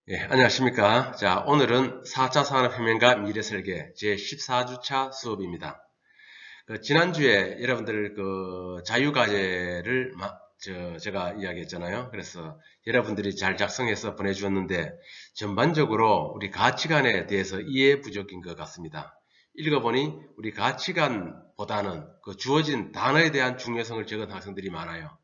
예, 안녕하십니까. 자, 오늘은 4차 산업혁명과 미래설계 제14주차 수업입니다. 지난주에 여러분들 자유과제를 제가 이야기했잖아요. 그래서 여러분들이 잘 작성해서 보내주었는데 전반적으로 우리 가치관에 대해서 이해 부족인 것 같습니다. 읽어보니 우리 가치관보다는 그 주어진 단어에 대한 중요성을 적은 학생들이 많아요.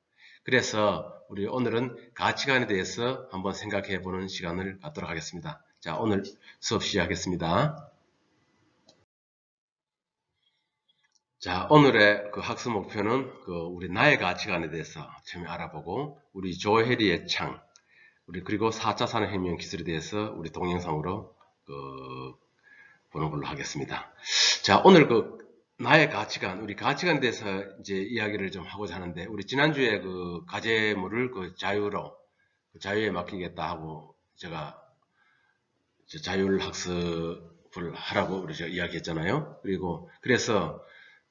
그래서 우리 오늘은 가치관에 대해서 한번 생각해 보는 시간을 갖도록 하겠습니다. 자, 오늘 수업 시작하겠습니다. 자, 오늘의 그 학습 목표는 우리 나의 가치관에 대해서 처음에 알아보고, 우리 조혜리의 창, 그리고 4차 산업혁명 기술에 대해서 우리 동영상으로 보는 걸로 하겠습니다. 자, 오늘 나의 가치관, 우리 가치관에 대해서 이제 이야기를 좀 하고자 하는데, 우리 지난주에 과제물을 자유에 맡기겠다 하고 제가 자율 학습을 하라고 우리 제가 이야기했잖아요. 그래서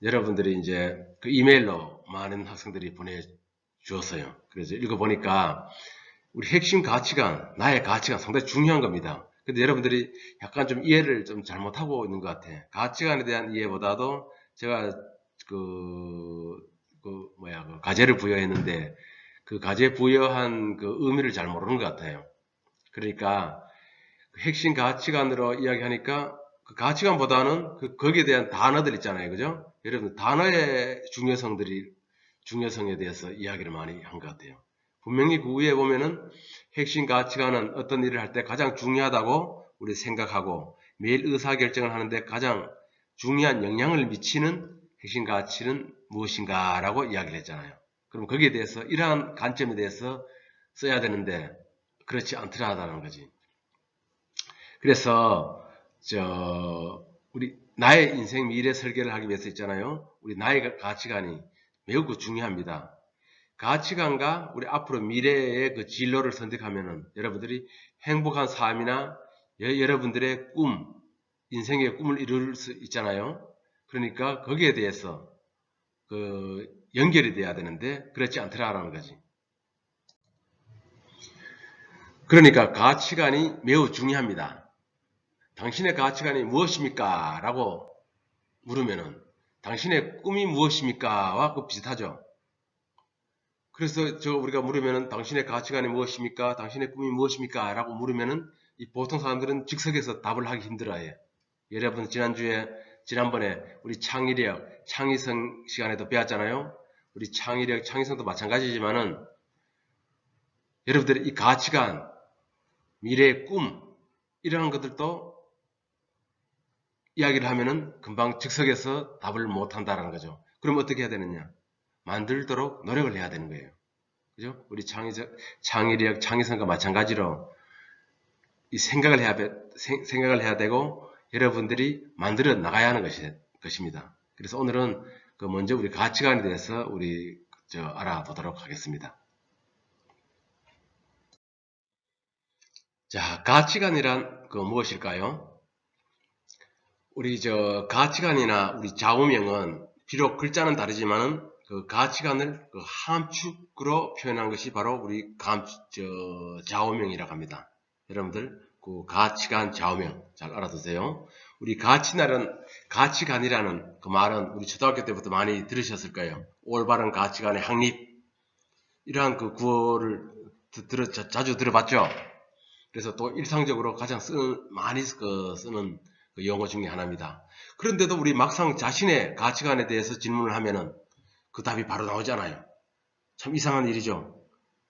여러분들이 이제 그 이메일로 많은 학생들이 보내주었어요. 그래서 읽어보니까 우리 핵심 가치관, 나의 가치관 상당히 중요한 겁니다. 근데 여러분들이 약간 좀 이해를 좀 잘못하고 있는 것 같아. 가치관에 대한 이해보다도 제가 과제를 부여했는데 그 과제 부여한 그 의미를 잘 모르는 것 같아요. 그러니까 핵심 가치관으로 이야기하니까 그 가치관보다는 거기에 대한 단어들 있잖아요. 그죠? 여러분, 단어의 중요성에 대해서 이야기를 많이 한 것 같아요. 분명히 그 위에 보면은 핵심 가치관은 어떤 일을 할 때 가장 중요하다고 우리 생각하고 매일 의사결정을 하는데 가장 중요한 영향을 미치는 핵심 가치는 무엇인가라고 이야기를 했잖아요. 그럼 거기에 대해서 이러한 관점에 대해서 써야 되는데 그렇지 않더라는 거지. 그래서 우리 나의 인생 미래 설계를 하기 위해서 있잖아요. 우리 나의 가치관이 매우 중요합니다. 가치관과 우리 앞으로 미래의 그 진로를 선택하면은 여러분들이 행복한 삶이나 여러분들의 인생의 꿈을 이룰 수 있잖아요. 그러니까 거기에 대해서 연결이 돼야 되는데 그렇지 않더라라는 거지. 그러니까 가치관이 매우 중요합니다. 당신의 가치관이 무엇입니까? 라고 물으면은 당신의 꿈이 무엇입니까?와 비슷하죠. 그래서 우리가 물으면은 당신의 가치관이 무엇입니까? 당신의 꿈이 무엇입니까? 라고 물으면은 이 보통 사람들은 즉석에서 답을 하기 힘들어요. 여러분 지난번에 우리 창의력, 창의성 시간에도 배웠잖아요. 우리 창의력, 창의성도 마찬가지지만은 여러분들의 이 가치관, 미래의 꿈 이러한 것들도 이야기를 하면은 금방 즉석에서 답을 못 한다는 거죠. 그럼 어떻게 해야 되느냐? 만들도록 노력을 해야 되는 거예요. 그죠? 우리 창의력, 창의성과 마찬가지로 이 생각을 해야 되고 여러분들이 만들어 나가야 하는 것입니다. 그래서 오늘은 먼저 우리 가치관에 대해서 우리 알아보도록 하겠습니다. 자, 가치관이란 무엇일까요? 우리 가치관이나 우리 좌우명은 비록 글자는 다르지만은 그 가치관을 함축으로 표현한 것이 바로 우리 좌우명이라고 합니다. 여러분들 그 가치관 좌우명 잘 알아두세요. 우리 가치관이라는 그 말은 우리 초등학교 때부터 많이 들으셨을 거예요. 올바른 가치관의 확립 이러한 그 구호를 자주 들어봤죠. 그래서 또 일상적으로 가장 많이 쓰는 그 용어 중에 하나입니다. 그런데도 우리 막상 자신의 가치관에 대해서 질문을 하면은 그 답이 바로 나오잖아요. 참 이상한 일이죠.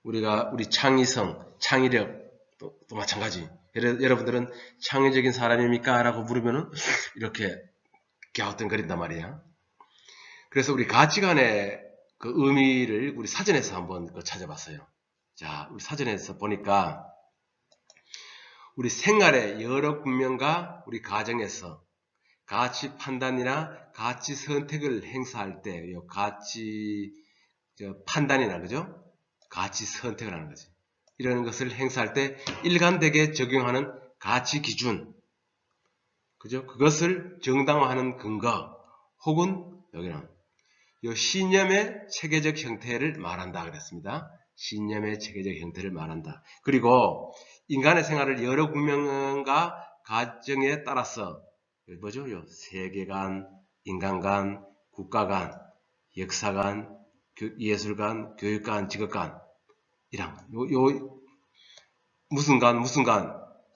우리 창의성, 창의력 또 마찬가지. 여러분들은 창의적인 사람입니까? 라고 물으면은 이렇게 갸우뚱거린단 말이야. 그래서 우리 가치관의 그 의미를 우리 사전에서 한번 찾아봤어요. 자, 우리 사전에서 보니까 우리 생활의 여러 국면과 우리 가정에서 가치 판단이나 가치 선택을 행사할 때, 가치 판단이나 그죠? 가치 선택을 하는 거지. 이런 것을 행사할 때 일관되게 적용하는 가치 기준, 그죠? 그것을 정당화하는 근거, 혹은 여기는 신념의 체계적 형태를 말한다 그랬습니다. 신념의 체계적 형태를 말한다. 그리고 인간의 생활을 여러 문명과 가정에 따라서 뭐죠? 세계 간, 인간 간, 국가 간, 역사 간, 예술 간, 교육 간, 직업 간 이랑 무슨 간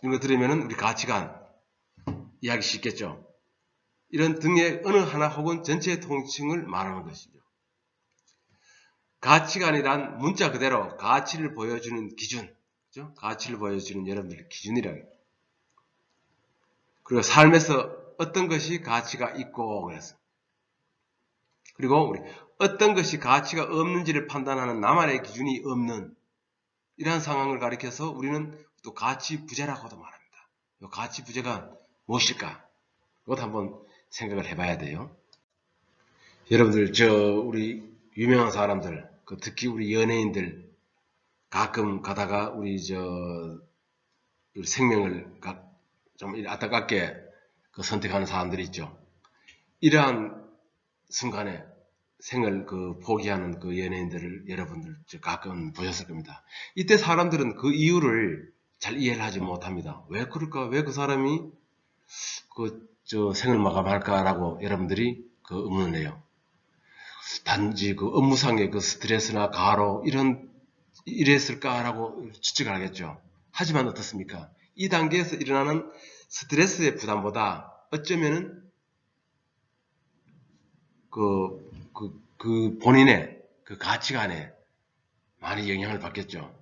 이런 거 들으면은 우리 가치관 이야기 쉽겠죠. 이런 등의 어느 하나 혹은 전체의 통칭을 말하는 것이죠. 가치관이란 문자 그대로 가치를 보여주는 기준, 그죠? 가치를 보여주는 여러분들의 기준이라고. 그리고 삶에서 어떤 것이 가치가 있고 그래서 그리고 우리 어떤 것이 가치가 없는지를 판단하는 나만의 기준이 없는 이러한 상황을 가리켜서 우리는 또 가치 부재라고도 말합니다. 이 가치 부재가 무엇일까? 이것도 한번 생각을 해봐야 돼요. 여러분들 우리 유명한 사람들, 특히 우리 연예인들 가끔 가다가 우리 생명을 좀 안타깝게 선택하는 사람들이 있죠. 이러한 순간에 생을 포기하는 연예인들을 여러분들 가끔 보셨을 겁니다. 이때 사람들은 그 이유를 잘 이해를 하지 못합니다. 왜 그럴까? 왜 그 사람이 생을 마감할까라고 여러분들이 의문을 해요. 단지 업무상의 스트레스나 가로 이랬을까라고 추측을 하겠죠. 하지만 어떻습니까? 이 단계에서 일어나는 스트레스의 부담보다 어쩌면은 본인의 가치관에 많이 영향을 받겠죠.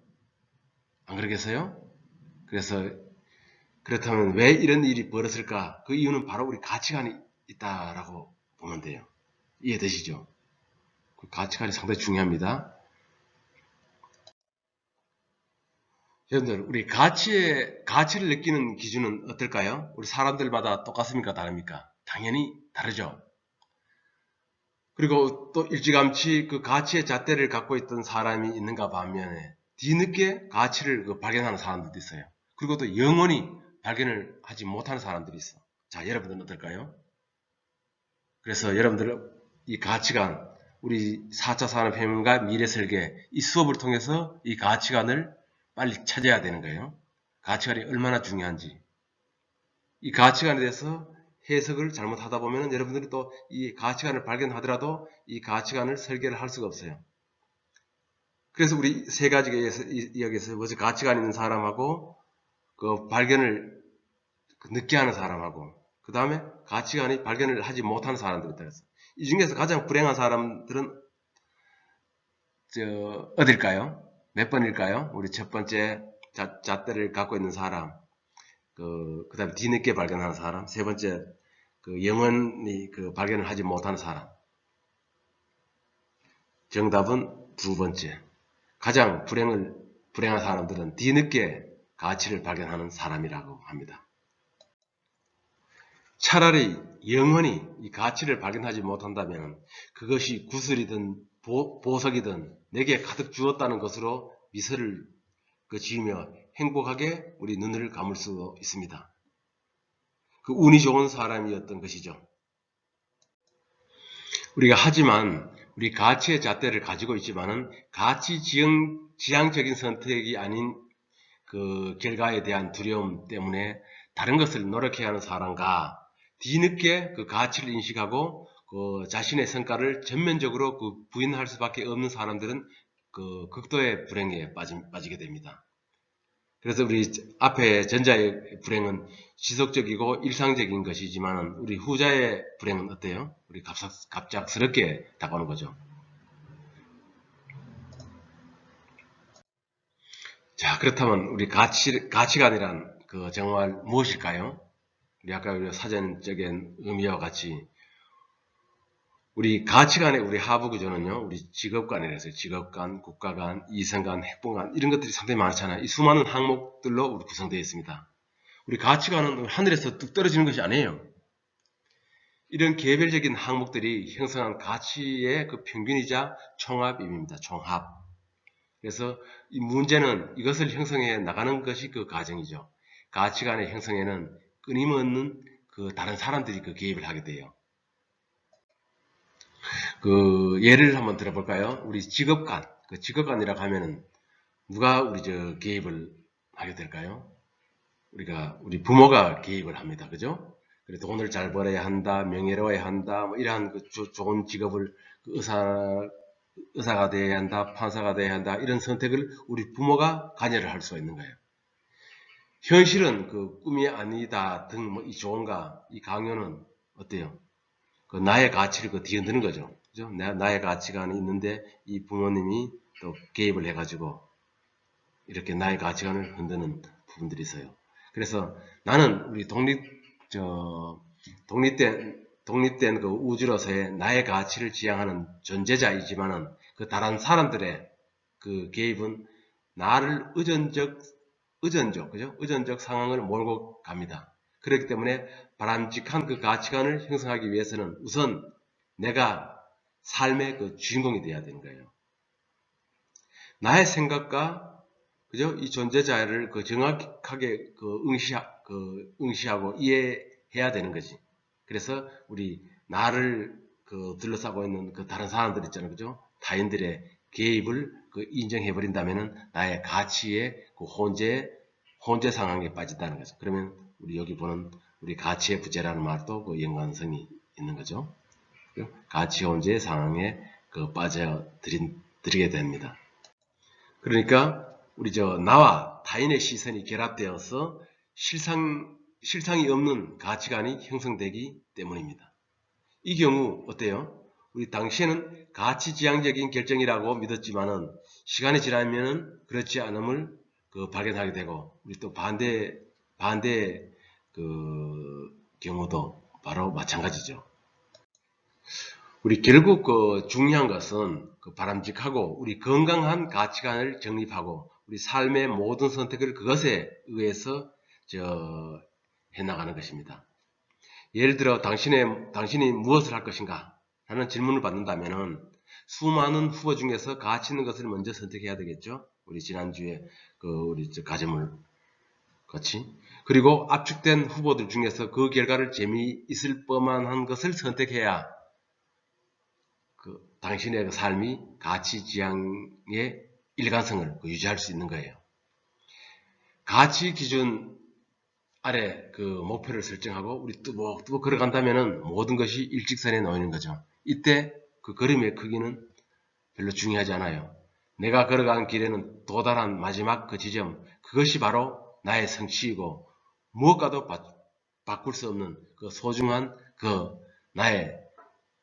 안 그러겠어요? 그래서 그렇다면 왜 이런 일이 벌어질까? 그 이유는 바로 우리 가치관이 있다라고 보면 돼요. 이해되시죠? 그 가치관이 상당히 중요합니다. 여러분들, 우리 가치를 느끼는 기준은 어떨까요? 우리 사람들마다 똑같습니까? 다릅니까? 당연히 다르죠. 그리고 또 일찌감치 가치의 잣대를 갖고 있던 사람이 있는가 반면에 뒤늦게 가치를 발견하는 사람들도 있어요. 그리고 또 영원히 발견을 하지 못하는 사람들이 있어. 자, 여러분들은 어떨까요? 그래서 여러분들 이 가치관, 우리 4차 산업혁명과 미래설계 이 수업을 통해서 이 가치관을 빨리 찾아야 되는 거예요. 가치관이 얼마나 중요한지. 이 가치관에 대해서 해석을 잘못하다 보면 여러분들이 또 이 가치관을 발견하더라도 이 가치관을 설계를 할 수가 없어요. 그래서 우리 세 가지가 여기서 먼저 가치관 있는 사람하고 발견을 늦게 하는 사람하고 그 다음에 가치관이 발견을 하지 못하는 사람들이 있다. 이 중에서 가장 불행한 사람들은 어딜까요? 몇 번일까요? 우리 첫 번째 잣대를 갖고 있는 사람, 그 다음에 뒤늦게 발견하는 사람, 세 번째 영원히 발견을 하지 못하는 사람. 정답은 두 번째. 가장 불행한 사람들은 뒤늦게 가치를 발견하는 사람이라고 합니다. 차라리 영원히 이 가치를 발견하지 못한다면 그것이 구슬이든 보석이든 내게 가득 주었다는 것으로 미소를 지으며 행복하게 우리 눈을 감을 수 있습니다. 운이 좋은 사람이었던 것이죠. 하지만 우리 가치의 잣대를 가지고 있지만은 가치 지향적인 선택이 아닌 결과에 대한 두려움 때문에 다른 것을 노력해야 하는 사람과 뒤늦게 가치를 인식하고 자신의 성과를 전면적으로 부인할 수밖에 없는 사람들은 극도의 불행에 빠지게 됩니다. 그래서 우리 앞에 전자의 불행은 지속적이고 일상적인 것이지만 우리 후자의 불행은 어때요? 우리 갑작스럽게 다가오는 거죠. 자, 그렇다면 우리 가치관이란 정말 무엇일까요? 우리 아까 사전적인 의미와 같이 우리 가치관의 우리 하부 구조는요, 우리 직업관이라서 직업관, 국가관, 이성관, 핵분관 이런 것들이 상당히 많잖아요. 이 수많은 항목들로 우리 구성되어 있습니다. 우리 가치관은 하늘에서 뚝 떨어지는 것이 아니에요. 이런 개별적인 항목들이 형성한 가치의 평균이자 총합입니다. 총합. 그래서 이 문제는 이것을 형성해 나가는 것이 과정이죠. 가치관의 형성에는 끊임없는 다른 사람들이 개입을 하게 돼요. 예를 한번 들어볼까요? 우리 직업관. 직업관이라고 하면은 누가 우리 개입을 하게 될까요? 우리 부모가 개입을 합니다. 그죠? 그래, 돈을 잘 벌어야 한다, 명예로워야 한다, 뭐 이러한 좋은 직업을 의사가 되어야 한다, 판사가 되어야 한다, 이런 선택을 우리 부모가 관여를 할 수가 있는 거예요. 현실은 그 꿈이 아니다 등 뭐 이 조언과 이 강요는 어때요? 그 나의 가치를 뒤흔드는 거죠. 그죠? 나의 가치관이 있는데 이 부모님이 또 개입을 해가지고 이렇게 나의 가치관을 흔드는 부분들이 있어요. 그래서 나는 우리 독립된 그 우주로서의 나의 가치를 지향하는 존재자이지만은 그 다른 사람들의 그 개입은 나를 의존적 상황을 몰고 갑니다. 그렇기 때문에 바람직한 그 가치관을 형성하기 위해서는 우선 내가 삶의 그 주인공이 되어야 되는 거예요. 나의 생각과 그죠? 이 존재자를 정확하게 응시하고 이해해야 되는 거지. 그래서 우리 나를 둘러싸고 있는 그 다른 사람들 있잖아요. 그죠? 타인들의 개입을 인정해버린다면은 나의 가치의 그 혼재 상황에 빠진다는 거죠. 그러면 우리 여기 보는 우리 가치의 부재라는 말도 그 연관성이 있는 거죠. 가치 혼재 상황에 빠져들게 됩니다. 그러니까 우리 나와 타인의 시선이 결합되어서 실상이 없는 가치관이 형성되기 때문입니다. 이 경우 어때요? 우리 당시에는 가치지향적인 결정이라고 믿었지만은 시간이 지나면 그렇지 않음을 발견하게 되고 우리 또 반대 경우도 바로 마찬가지죠. 우리 결국 중요한 것은 바람직하고 우리 건강한 가치관을 정립하고 우리 삶의 모든 선택을 그것에 의해서 해나가는 것입니다. 예를 들어 당신이 무엇을 할 것인가 라는 질문을 받는다면은 수많은 후보 중에서 가치 있는 것을 먼저 선택해야 되겠죠. 우리 지난주에 우리 가정을 같이 그리고 압축된 후보들 중에서 그 결과를 재미있을 뻔한 것을 선택해야 당신의 삶이 가치 지향의 일관성을 유지할 수 있는 거예요. 가치 기준 아래 목표를 설정하고 우리 또 걸어간다면은 모든 것이 일직선에 놓이는 거죠. 이때 그 걸음의 크기는 별로 중요하지 않아요. 내가 걸어간 길에는 도달한 마지막 그 지점, 그것이 바로 나의 성취이고 무엇과도 바꿀 수 없는 소중한 나의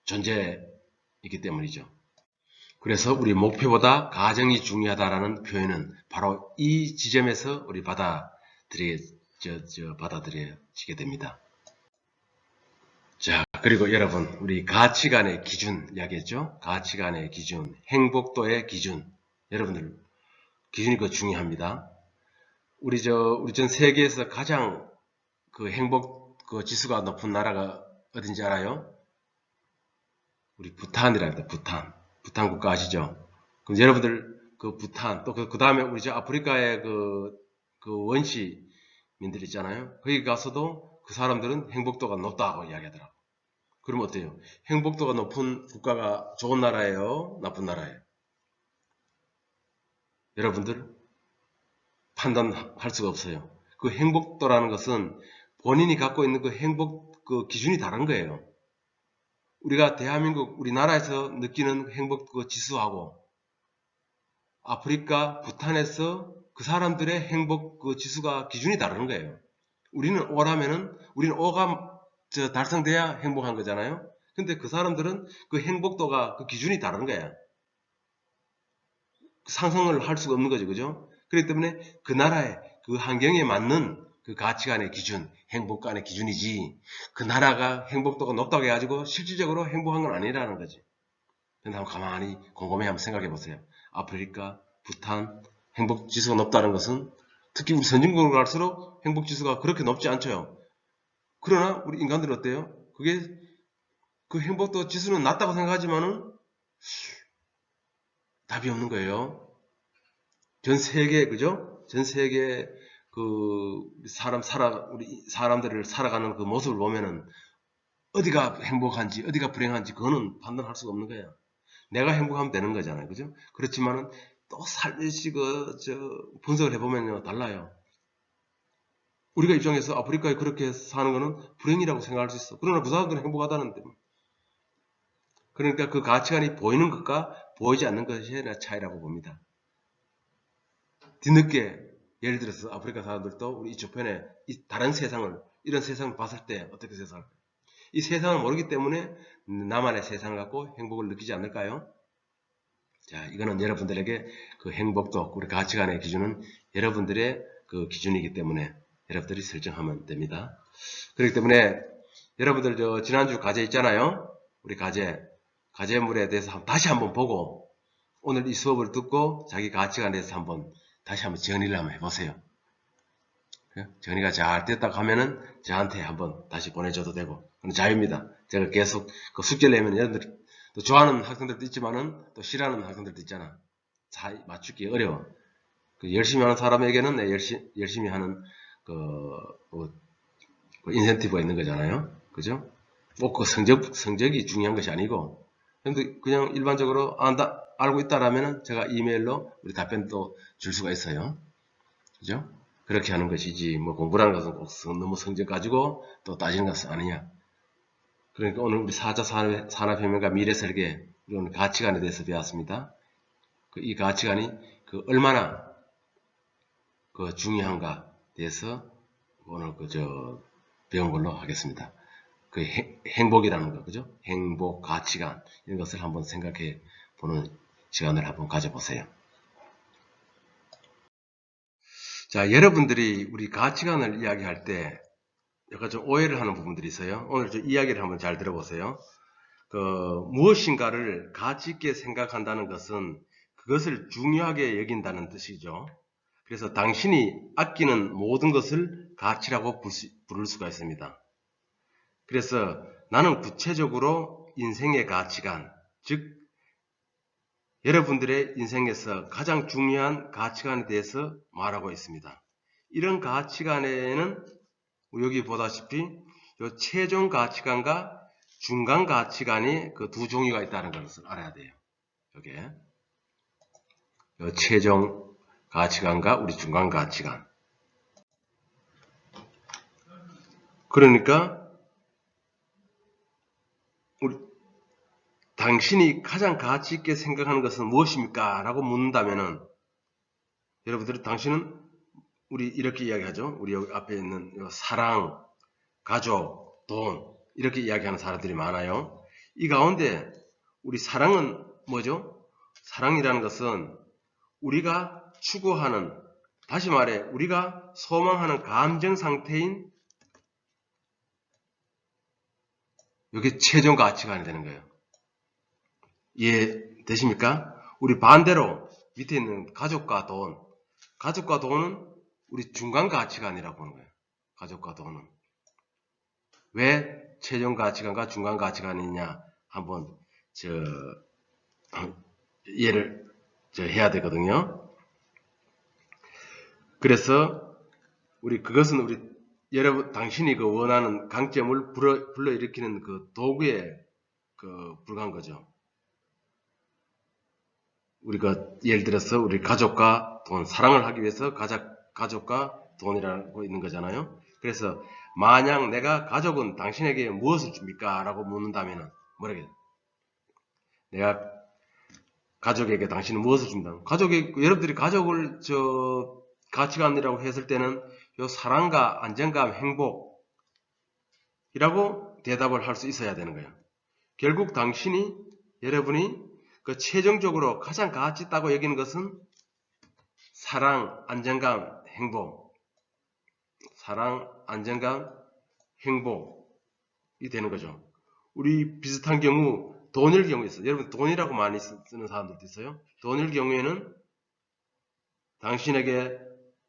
존재이기 때문이죠. 그래서 우리 목표보다 과정이 중요하다라는 표현은 바로 이 지점에서 우리 받아들여지게 됩니다. 자, 그리고 여러분, 우리 가치관의 기준 이야기했죠? 가치관의 기준, 행복도의 기준. 여러분들, 기준이 중요합니다. 우리 전 세계에서 가장 행복 지수가 높은 나라가 어딘지 알아요? 우리 부탄이랍니다. 부탄 국가 아시죠? 그럼 여러분들 부탄 또 그 다음에 우리 아프리카의 원시민들 있잖아요. 거기 가서도 그 사람들은 행복도가 높다고 이야기하더라고. 그럼 어때요? 행복도가 높은 국가가 좋은 나라예요? 나쁜 나라예요? 여러분들 판단할 수가 없어요. 그 행복도라는 것은 본인이 갖고 있는 행복 기준이 다른 거예요. 우리가 대한민국 우리나라에서 느끼는 행복 지수하고 아프리카 부탄에서 그 사람들의 행복 지수가 기준이 다른 거예요. 우리는 우리는 O가 달성돼야 행복한 거잖아요. 근데 그 사람들은 행복도가 기준이 다른 거야. 상승을 할 수가 없는 거죠. 그죠? 그렇기 때문에 그 나라의 환경에 맞는 가치관의 기준, 행복관의 기준이지 그 나라가 행복도가 높다고 해가지고 실질적으로 행복한 건 아니라는 거지. 근데 한번 가만히 곰곰이 한번 생각해 보세요. 아프리카, 부탄 행복지수가 높다는 것은 특히 우리 선진국으로 갈수록 행복지수가 그렇게 높지 않죠. 그러나 우리 인간들은 어때요? 그게 행복도 지수는 낮다고 생각하지만은 답이 없는 거예요. 전 세계 그죠? 전 세계 우리 사람들을 살아가는 모습을 보면은 어디가 행복한지 어디가 불행한지 그거는 판단할 수가 없는 거야. 내가 행복하면 되는 거잖아요. 그죠? 그렇지만은 또 살듯이 분석을 해보면요 달라요. 우리가 입장에서 아프리카에 그렇게 사는 거는 불행이라고 생각할 수 있어. 그러나 그 사람들은 행복하다는데. 그러니까 그 가치관이 보이는 것과 보이지 않는 것의 차이라고 봅니다. 뒤늦게 예를 들어서 아프리카 사람들도 우리 이쪽편에 다른 세상을, 이런 세상을 봤을 때 어떻게 세상을, 이 세상을 모르기 때문에 나만의 세상을 갖고 행복을 느끼지 않을까요? 자, 이거는 여러분들에게 그 행복도, 우리 가치관의 기준은 여러분들의 그 기준이기 때문에 여러분들이 설정하면 됩니다. 그렇기 때문에 여러분들 지난주 과제 있잖아요. 우리 과제물에 대해서 다시 한번 보고 오늘 이 수업을 듣고 자기 가치관에 대해서 다시 한번 정리를 한번 해보세요. 정리가 잘 됐다고 하면은 저한테 한번 다시 보내줘도 되고, 그건 자유입니다. 제가 계속 그 숙제를 내면 여러분들 또 좋아하는 학생들도 있지만은 또 싫어하는 학생들도 있잖아. 잘 맞추기 어려워. 그 열심히 하는 사람에게는 열심히 하는 그 인센티브가 있는 거잖아요. 그죠? 꼭 그 성적이 중요한 것이 아니고, 근데 그냥 일반적으로 알고 있다라면은 제가 이메일로 우리 답변도 줄 수가 있어요. 그죠? 그렇게 하는 것이지, 뭐 공부라는 것은 꼭 너무 성적 가지고 또 따지는 것은 아니냐. 그러니까 오늘 우리 4차 산업혁명과 미래설계, 이런 가치관에 대해서 배웠습니다. 이 가치관이 얼마나 중요한가 대해서 오늘 배운 걸로 하겠습니다. 행복이라는 거, 그죠? 행복, 가치관, 이런 것을 한번 생각해 보는 시간을 한번 가져보세요. 자, 여러분들이 우리 가치관을 이야기할 때 약간 좀 오해를 하는 부분들이 있어요. 오늘 좀 이야기를 한번 잘 들어보세요. 무엇인가를 가치 있게 생각한다는 것은 그것을 중요하게 여긴다는 뜻이죠. 그래서 당신이 아끼는 모든 것을 가치라고 부를 수가 있습니다. 그래서 나는 구체적으로 인생의 가치관, 즉 여러분들의 인생에서 가장 중요한 가치관에 대해서 말하고 있습니다. 이런 가치관에는 여기 보다시피 이 최종 가치관과 중간 가치관이 그 두 종류가 있다는 것을 알아야 돼요. 여기에 이 최종 가치관과 우리 중간 가치관. 그러니까 당신이 가장 가치 있게 생각하는 것은 무엇입니까? 라고 묻는다면은 여러분들은 당신은 우리 이렇게 이야기하죠. 우리 여기 앞에 있는 사랑, 가족, 돈 이렇게 이야기하는 사람들이 많아요. 이 가운데 우리 사랑은 뭐죠? 사랑이라는 것은 우리가 추구하는, 다시 말해 우리가 소망하는 감정 상태인 이게 최종 가치관이 되는 거예요. 이해되십니까? 우리 반대로 밑에 있는 가족과 돈은 우리 중간 가치관이라고 보는 거예요. 가족과 돈은. 왜 최종 가치관과 중간 가치관이냐 한번 이해를 해야 되거든요. 그래서 그것은 여러분 당신이 원하는 강점을 불러일으키는 도구에 불과한 거죠. 우리가 예를 들어서 우리 가족과 돈, 사랑을 하기 위해서 가족과 돈이라고 있는 거잖아요. 그래서 만약 내가 가족은 당신에게 무엇을 줍니까? 라고 묻는다면 뭐라겠어요? 내가 가족에게 당신은 무엇을 준다? 여러분들이 가족을 가치관이라고 했을 때는 요 사랑과 안정감, 행복이라고 대답을 할 수 있어야 되는 거예요. 결국 여러분이 최종적으로 가장 가치 있다고 여기는 것은 사랑, 안정감, 행복. 사랑, 안정감, 행복이 되는 거죠. 우리 비슷한 경우 돈일 경우에 있어요. 여러분 돈이라고 많이 쓰는 사람들도 있어요. 돈일 경우에는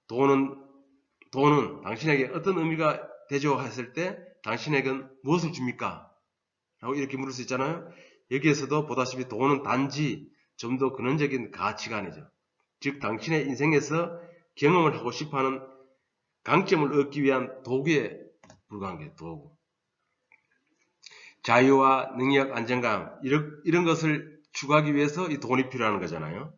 돈은 당신에게 어떤 의미가 되죠 했을 때 당신에게는 무엇을 줍니까? 라고 이렇게 물을 수 있잖아요. 여기에서도 보다시피 돈은 단지 좀 더 근원적인 가치관이죠. 즉 당신의 인생에서 경험을 하고 싶어하는 강점을 얻기 위한 도구에 불과한 게 도구. 자유와 능력, 안정감 이런 것을 추구하기 위해서 이 돈이 필요한 거잖아요.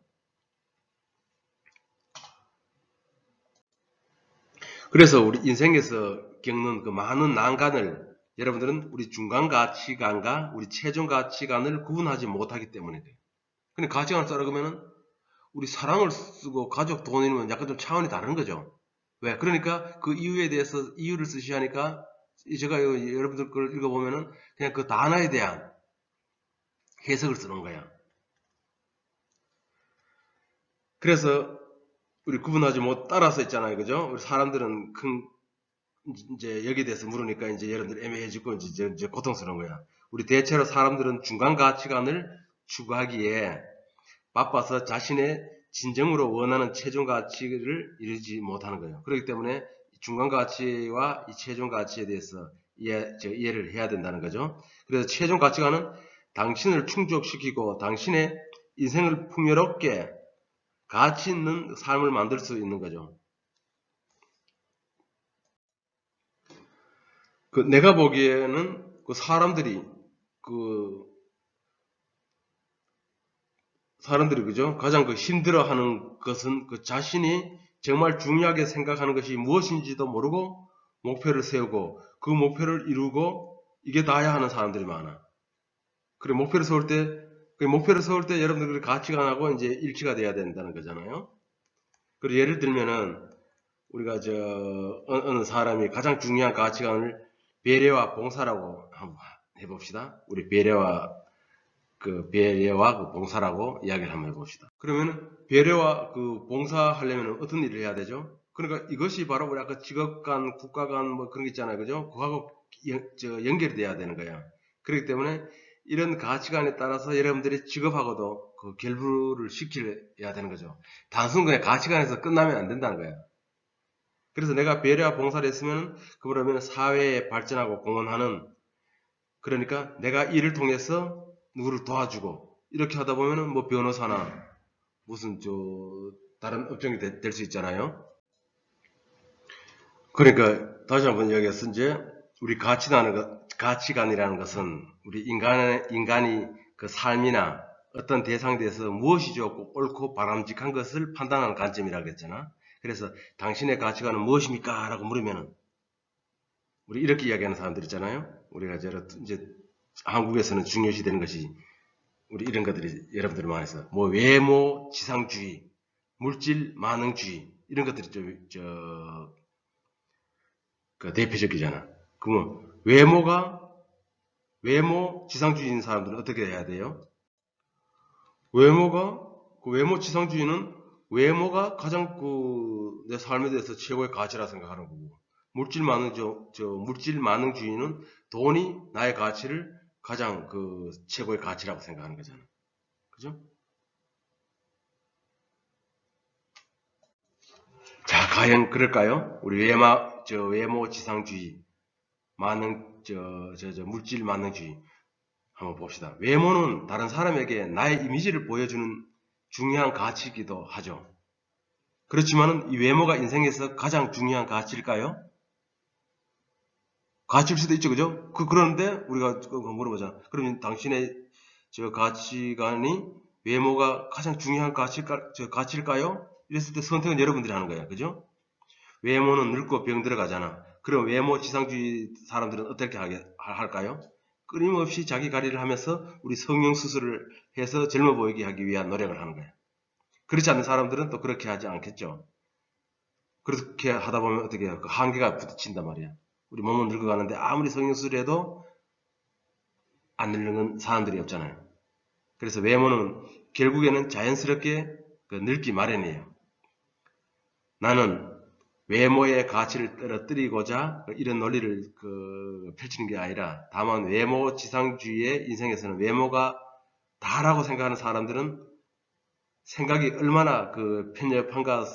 그래서 우리 인생에서 겪는 그 많은 난관을 여러분들은 우리 중간 가치관과 우리 최종 가치관을 구분하지 못하기 때문에 그래요. 근데 가치관을 따라가면은 우리 사랑을 쓰고 가족 돈이면 약간 좀 차원이 다른 거죠. 왜? 그러니까 그 이유에 대해서 이유를 쓰시하니까 제가 여러분들 걸 읽어보면은 그냥 그 단어에 대한 해석을 쓰는 거야. 그래서 우리 구분하지 못 따라서 있잖아요. 그죠? 우리 사람들은 이제 여기에 대해서 물으니까 이제 여러분들 애매해지고 이제 고통스러운 거야. 우리 대체로 사람들은 중간 가치관을 추구하기에 바빠서 자신의 진정으로 원하는 최종 가치를 이루지 못하는 거예요. 그렇기 때문에 중간 가치와 이 최종 가치에 대해서 이해를 해야 된다는 거죠. 그래서 최종 가치관은 당신을 충족시키고 당신의 인생을 풍요롭게 가치 있는 삶을 만들 수 있는 거죠. 내가 보기에는 사람들이 그죠? 가장 힘들어하는 것은 자신이 정말 중요하게 생각하는 것이 무엇인지도 모르고 목표를 세우고 그 목표를 이루고 이게 다야 하는 사람들이 많아. 그래 목표를 세울 때 여러분들의 가치관하고 이제 일치가 돼야 된다는 거잖아요. 그리고 예를 들면은 우리가 어느 사람이 가장 중요한 가치관을 배려와 봉사라고 한번 해봅시다. 우리 배려와 봉사라고 이야기를 한번 해봅시다. 그러면 배려와 봉사하려면 어떤 일을 해야 되죠? 그러니까 이것이 바로 우리 아까 직업 간, 국가 간 뭐 그런 게 있잖아요. 그죠? 그거하고 연결이 돼야 되는 거야. 그렇기 때문에 이런 가치관에 따라서 여러분들이 직업하고도 결부를 시켜야 되는 거죠. 단순 그냥 가치관에서 끝나면 안 된다는 거야. 그래서 내가 배려와 봉사를 했으면 그러면 사회에 발전하고 공헌하는, 그러니까 내가 이를 통해서 누구를 도와주고 이렇게 하다 보면은 뭐 변호사나 무슨 다른 업종이 될 수 있잖아요. 그러니까 다시 한번 이야기해서 이제 우리 가치관이라는 것은 우리 인간이 그 삶이나 어떤 대상에 대해서 무엇이 좋고 옳고 바람직한 것을 판단하는 관점이라고 했잖아. 그래서 당신의 가치관은 무엇입니까? 라고 물으면은 우리 이렇게 이야기하는 사람들 있잖아요. 우리가 이제 한국에서는 중요시 되는 것이 우리 이런 것들이 여러분들 많아서 뭐 외모 지상주의, 물질 만능주의 이런 것들이 대표적이잖아. 그러면 외모 지상주의인 사람들은 어떻게 해야 돼요? 외모 지상주의는 외모가 가장 내 삶에 대해서 최고의 가치라 생각하는 거고, 물질 만능주의는 돈이 나의 가치를 가장 최고의 가치라고 생각하는 거잖아. 그죠? 자, 과연 그럴까요? 우리 외모 지상주의, 물질 만능주의. 한번 봅시다. 외모는 다른 사람에게 나의 이미지를 보여주는 중요한 가치이기도 하죠. 그렇지만 이 외모가 인생에서 가장 중요한 가치일까요? 가치일 수도 있죠, 그죠? 그런데 우리가 물어보자. 그러면 당신의 가치관이 외모가 가장 중요한 가치일까요? 이랬을 때 선택은 여러분들이 하는 거야, 그죠? 외모는 늙고 병들어가잖아. 그럼 외모 지상주의 사람들은 어떻게 할까요? 끊임없이 자기 관리를 하면서 우리 성형수술을 해서 젊어 보이게 하기 위한 노력을 하는 거야. 그렇지 않는 사람들은 또 그렇게 하지 않겠죠. 그렇게 하다 보면 어떻게 해요? 한계가 부딪힌단 말이야. 우리 몸은 늙어가는데 아무리 성형수술을 해도 안 늙는 사람들이 없잖아요. 그래서 외모는 결국에는 자연스럽게 늙기 마련이에요. 나는 외모의 가치를 떨어뜨리고자 이런 논리를 펼치는 게 아니라, 다만 외모 지상주의의 인생에서는 외모가 다라고 생각하는 사람들은 생각이 얼마나 편협한가,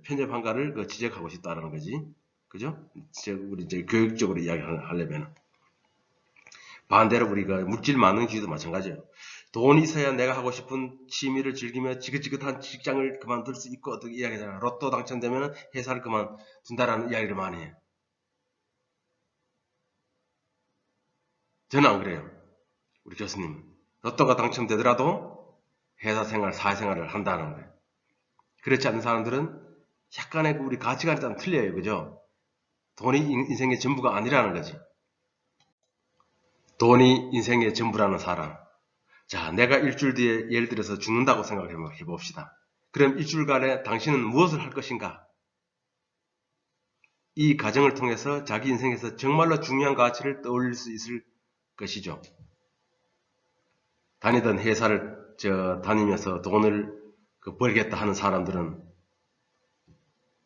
편협한가를 지적하고 싶다라는 거지. 그죠? 우리 이제 교육적으로 이야기하려면. 반대로 우리가 물질 만능주의도 마찬가지예요. 돈이 있어야 내가 하고 싶은 취미를 즐기며 지긋지긋한 직장을 그만둘 수 있고, 어떻게 이야기하잖아. 로또 당첨되면 회사를 그만둔다라는 이야기를 많이 해요. 저는 안 그래요. 우리 교수님. 로또가 당첨되더라도 회사 생활, 사회생활을 한다는 거예요. 그렇지 않은 사람들은 약간의 우리 가치관이 좀 틀려요. 그죠? 돈이 인생의 전부가 아니라는 거지. 돈이 인생의 전부라는 사람. 자, 내가 일주일 뒤에 예를 들어서 죽는다고 생각해 봅시다. 그럼 일주일간에 당신은 무엇을 할 것인가? 이 과정을 통해서 자기 인생에서 정말로 중요한 가치를 떠올릴 수 있을 것이죠. 다니던 회사를 다니면서 돈을 벌겠다 하는 사람들은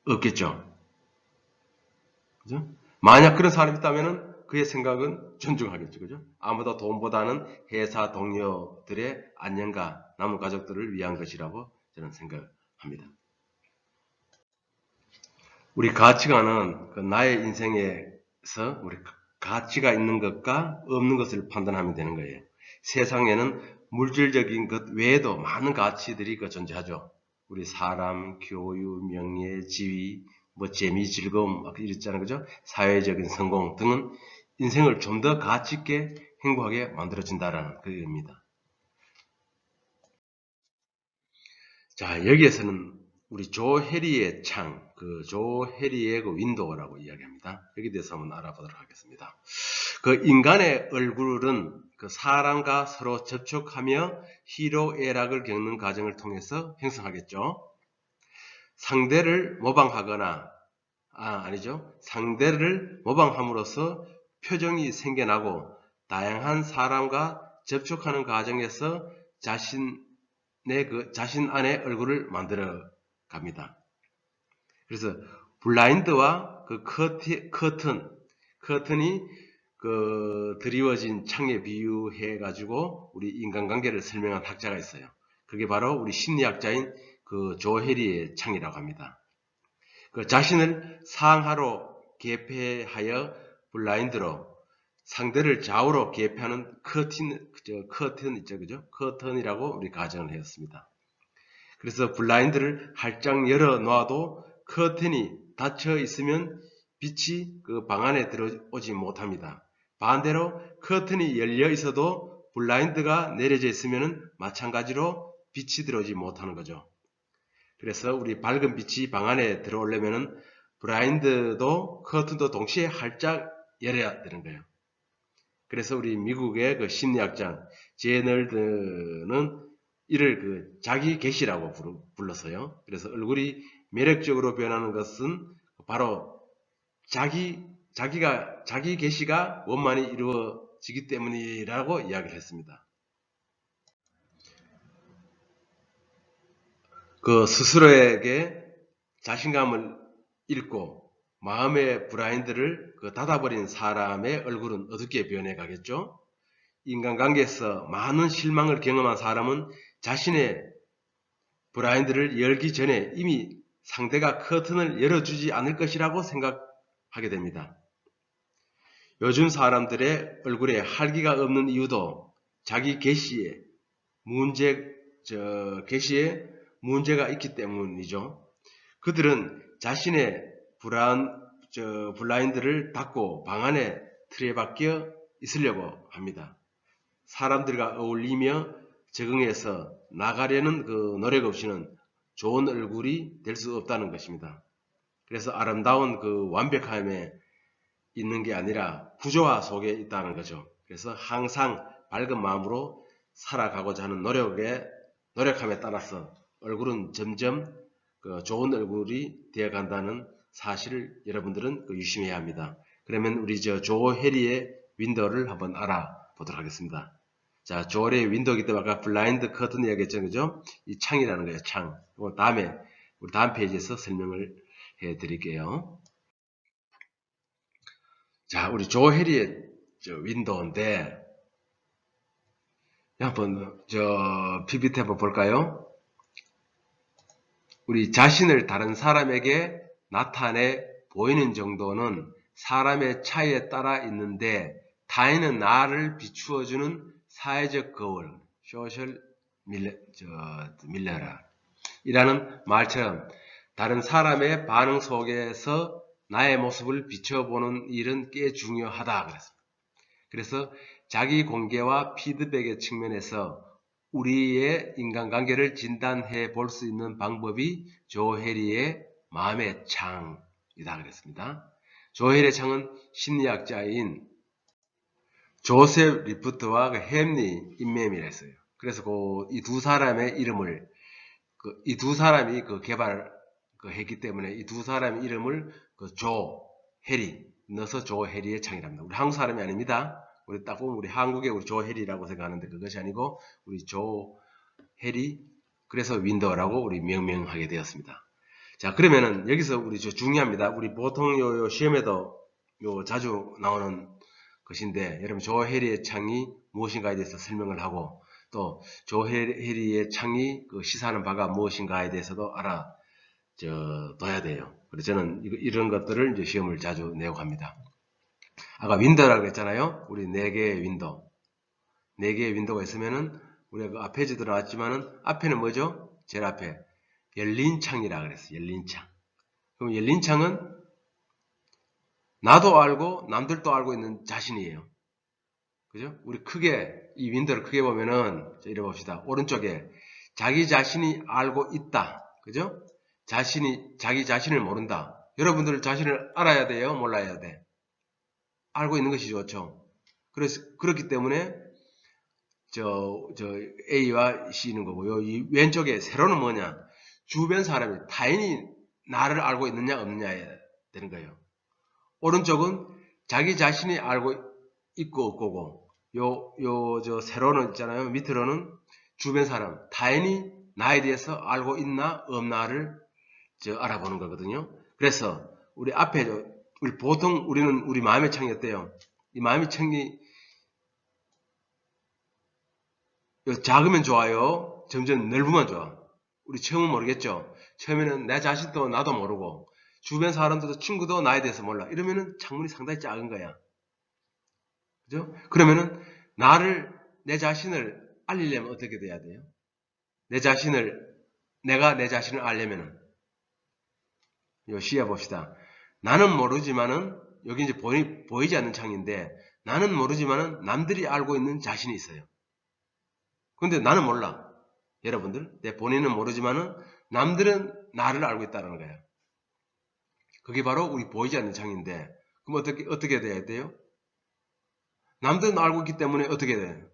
없겠죠. 그죠? 만약 그런 사람이 있다면 그의 생각은 존중하겠죠. 그죠? 아무도 돈보다는 회사 동료들의 안녕과 남은 가족들을 위한 것이라고 저는 생각합니다. 우리 가치관은 나의 인생에서 우리 가치가 있는 것과 없는 것을 판단하면 되는 거예요. 세상에는 물질적인 것 외에도 많은 가치들이 존재하죠. 우리 사람, 교육, 명예, 지위, 재미, 즐거움, 이랬잖아요. 그죠? 사회적인 성공 등은 인생을 좀 더 가치 있게 행복하게 만들어준다라는 그 의미입니다. 자, 여기에서는 우리 조 해리의 창, 조 해리의 윈도우라고 이야기합니다. 여기 대해서 한번 알아보도록 하겠습니다. 인간의 얼굴은 사람과 서로 접촉하며 희로애락을 겪는 과정을 통해서 형성하겠죠. 상대를 모방하거나, 아니죠. 상대를 모방함으로써 표정이 생겨나고 다양한 사람과 접촉하는 과정에서 자신 안의 얼굴을 만들어 갑니다. 그래서 블라인드와 커튼이 드리워진 창에 비유해 가지고 우리 인간관계를 설명한 학자가 있어요. 그게 바로 우리 심리학자인 조 해리의 창이라고 합니다. 자신을 상하로 개폐하여 블라인드로 상대를 좌우로 개폐하는 커튼 있죠, 그죠? 커튼이라고 우리 가정을 했습니다. 그래서 블라인드를 활짝 열어 놓아도 커튼이 닫혀 있으면 빛이 방 안에 들어오지 못합니다. 반대로 커튼이 열려 있어도 블라인드가 내려져 있으면 마찬가지로 빛이 들어오지 못하는 거죠. 그래서 우리 밝은 빛이 방 안에 들어오려면 블라인드도 커튼도 동시에 활짝 열어야 되는 거예요. 그래서 우리 미국의 심리학자 제널드는 이를 자기 계시라고 불렀어요. 그래서 얼굴이 매력적으로 변하는 것은 바로 자기 계시가 원만히 이루어지기 때문이라고 이야기를 했습니다. 스스로에게 자신감을 잃고 마음의 블라인드를 닫아버린 사람의 얼굴은 어둡게 변해 가겠죠? 인간관계에서 많은 실망을 경험한 사람은 자신의 블라인드를 열기 전에 이미 상대가 커튼을 열어주지 않을 것이라고 생각하게 됩니다. 요즘 사람들의 얼굴에 활기가 없는 이유도 자기 계시에 문제가 있기 때문이죠. 그들은 자신의 블라인드를 닫고 방 안에 틀에 박혀 있으려고 합니다. 사람들과 어울리며 적응해서 나가려는 노력 없이는 좋은 얼굴이 될 수 없다는 것입니다. 그래서 아름다운 완벽함에 있는 게 아니라 부조화 속에 있다는 거죠. 그래서 항상 밝은 마음으로 살아가고자 하는 노력함에 따라서 얼굴은 점점 좋은 얼굴이 되어간다는 사실을 여러분들은 유심해야 합니다. 그러면 우리 조 해리의 윈도우를 한번 알아보도록 하겠습니다. 자, 조 해리의 윈도우이기 때문에 아까 블라인드 커튼 이야기했죠, 그죠? 이 창이라는 거예요, 창. 우리 다음 페이지에서 설명을 해드릴게요. 자, 우리 조 해리의 윈도우인데 한번 PPT 한번 볼까요? 우리 자신을 다른 사람에게 나타내 보이는 정도는 사람의 차이에 따라 있는데 타인은 나를 비추어주는 사회적 거울, 소셜 밀러라 이라는 말처럼 다른 사람의 반응 속에서 나의 모습을 비춰보는 일은 꽤 중요하다 그랬습니다. 그래서 자기 공개와 피드백의 측면에서 우리의 인간관계를 진단해 볼 수 있는 방법이 조 해리의 마음의 창이다 그랬습니다. 조헬의 창은 심리학자인 조셉 리프트와 헨리 인mem이라 했어요. 그래서 이 두 사람의 이름을 이 두 사람이 했기 때문에 이 두 사람의 이름을 해리 넣어서 조해리의 창이랍니다. 우리 한국 사람이 아닙니다. 우리 딱 보면 우리 한국의 우리 조해리라고 생각하는데 그것이 아니고 우리 조해리 그래서 윈도우라고 우리 명명하게 되었습니다. 자, 그러면은 여기서 우리 중요합니다. 우리 보통 요 시험에도 자주 나오는 것인데 여러분 조해리의 창이 무엇인가에 대해서 설명을 하고 또 조해리의 창이 시사하는 바가 무엇인가에 대해서도 둬야 돼요. 그래서 저는 이런 것들을 이제 시험을 자주 내고 합니다. 아까 윈도우라고 했잖아요. 우리 4개의 윈도우. 4개의 윈도우가 있으면은 우리가 그 앞에지도 나왔지만은 앞에는 뭐죠? 제일 앞에 열린 창이라 그랬어요. 열린 창. 그럼 열린 창은 나도 알고 남들도 알고 있는 자신이에요. 그죠? 우리 크게 이 윈도우를 크게 보면은 이래 봅시다. 오른쪽에 자기 자신이 알고 있다. 그죠? 자기 자신을 모른다. 여러분들 자신을 알아야 돼요? 몰라야 돼? 알고 있는 것이 좋죠. 그렇기 때문에, A와 C는 거고요. 이 왼쪽에 세로는 뭐냐? 주변 사람이 타인이 나를 알고 있느냐, 없느냐에 되는 거예요. 오른쪽은 자기 자신이 알고 있고 없고고, 세로는 있잖아요. 밑으로는 주변 사람, 타인이 나에 대해서 알고 있나, 없나를 알아보는 거거든요. 그래서 우리 앞에 보통 우리 마음의 창이 어때요? 이 마음의 창이 작으면 좋아요. 점점 넓으면 좋아. 우리 처음은 모르겠죠. 처음에는 내 자신도 나도 모르고 주변 사람들도 친구도 나에 대해서 몰라. 이러면은 창문이 상당히 작은 거야. 그죠? 그러면은 내 자신을 알리려면 어떻게 돼야 돼요? 내가 내 자신을 알려면은 시야 봅시다. 나는 모르지만은 여기 이제 보이지 않는 창인데 나는 모르지만은 남들이 알고 있는 자신이 있어요. 근데 나는 몰라. 여러분들 내 본인은 모르지만은 남들은 나를 알고 있다는 거예요. 그게 바로 우리 보이지 않는 창인데 그럼 어떻게 돼야 돼요? 남들은 알고 있기 때문에 어떻게 돼요?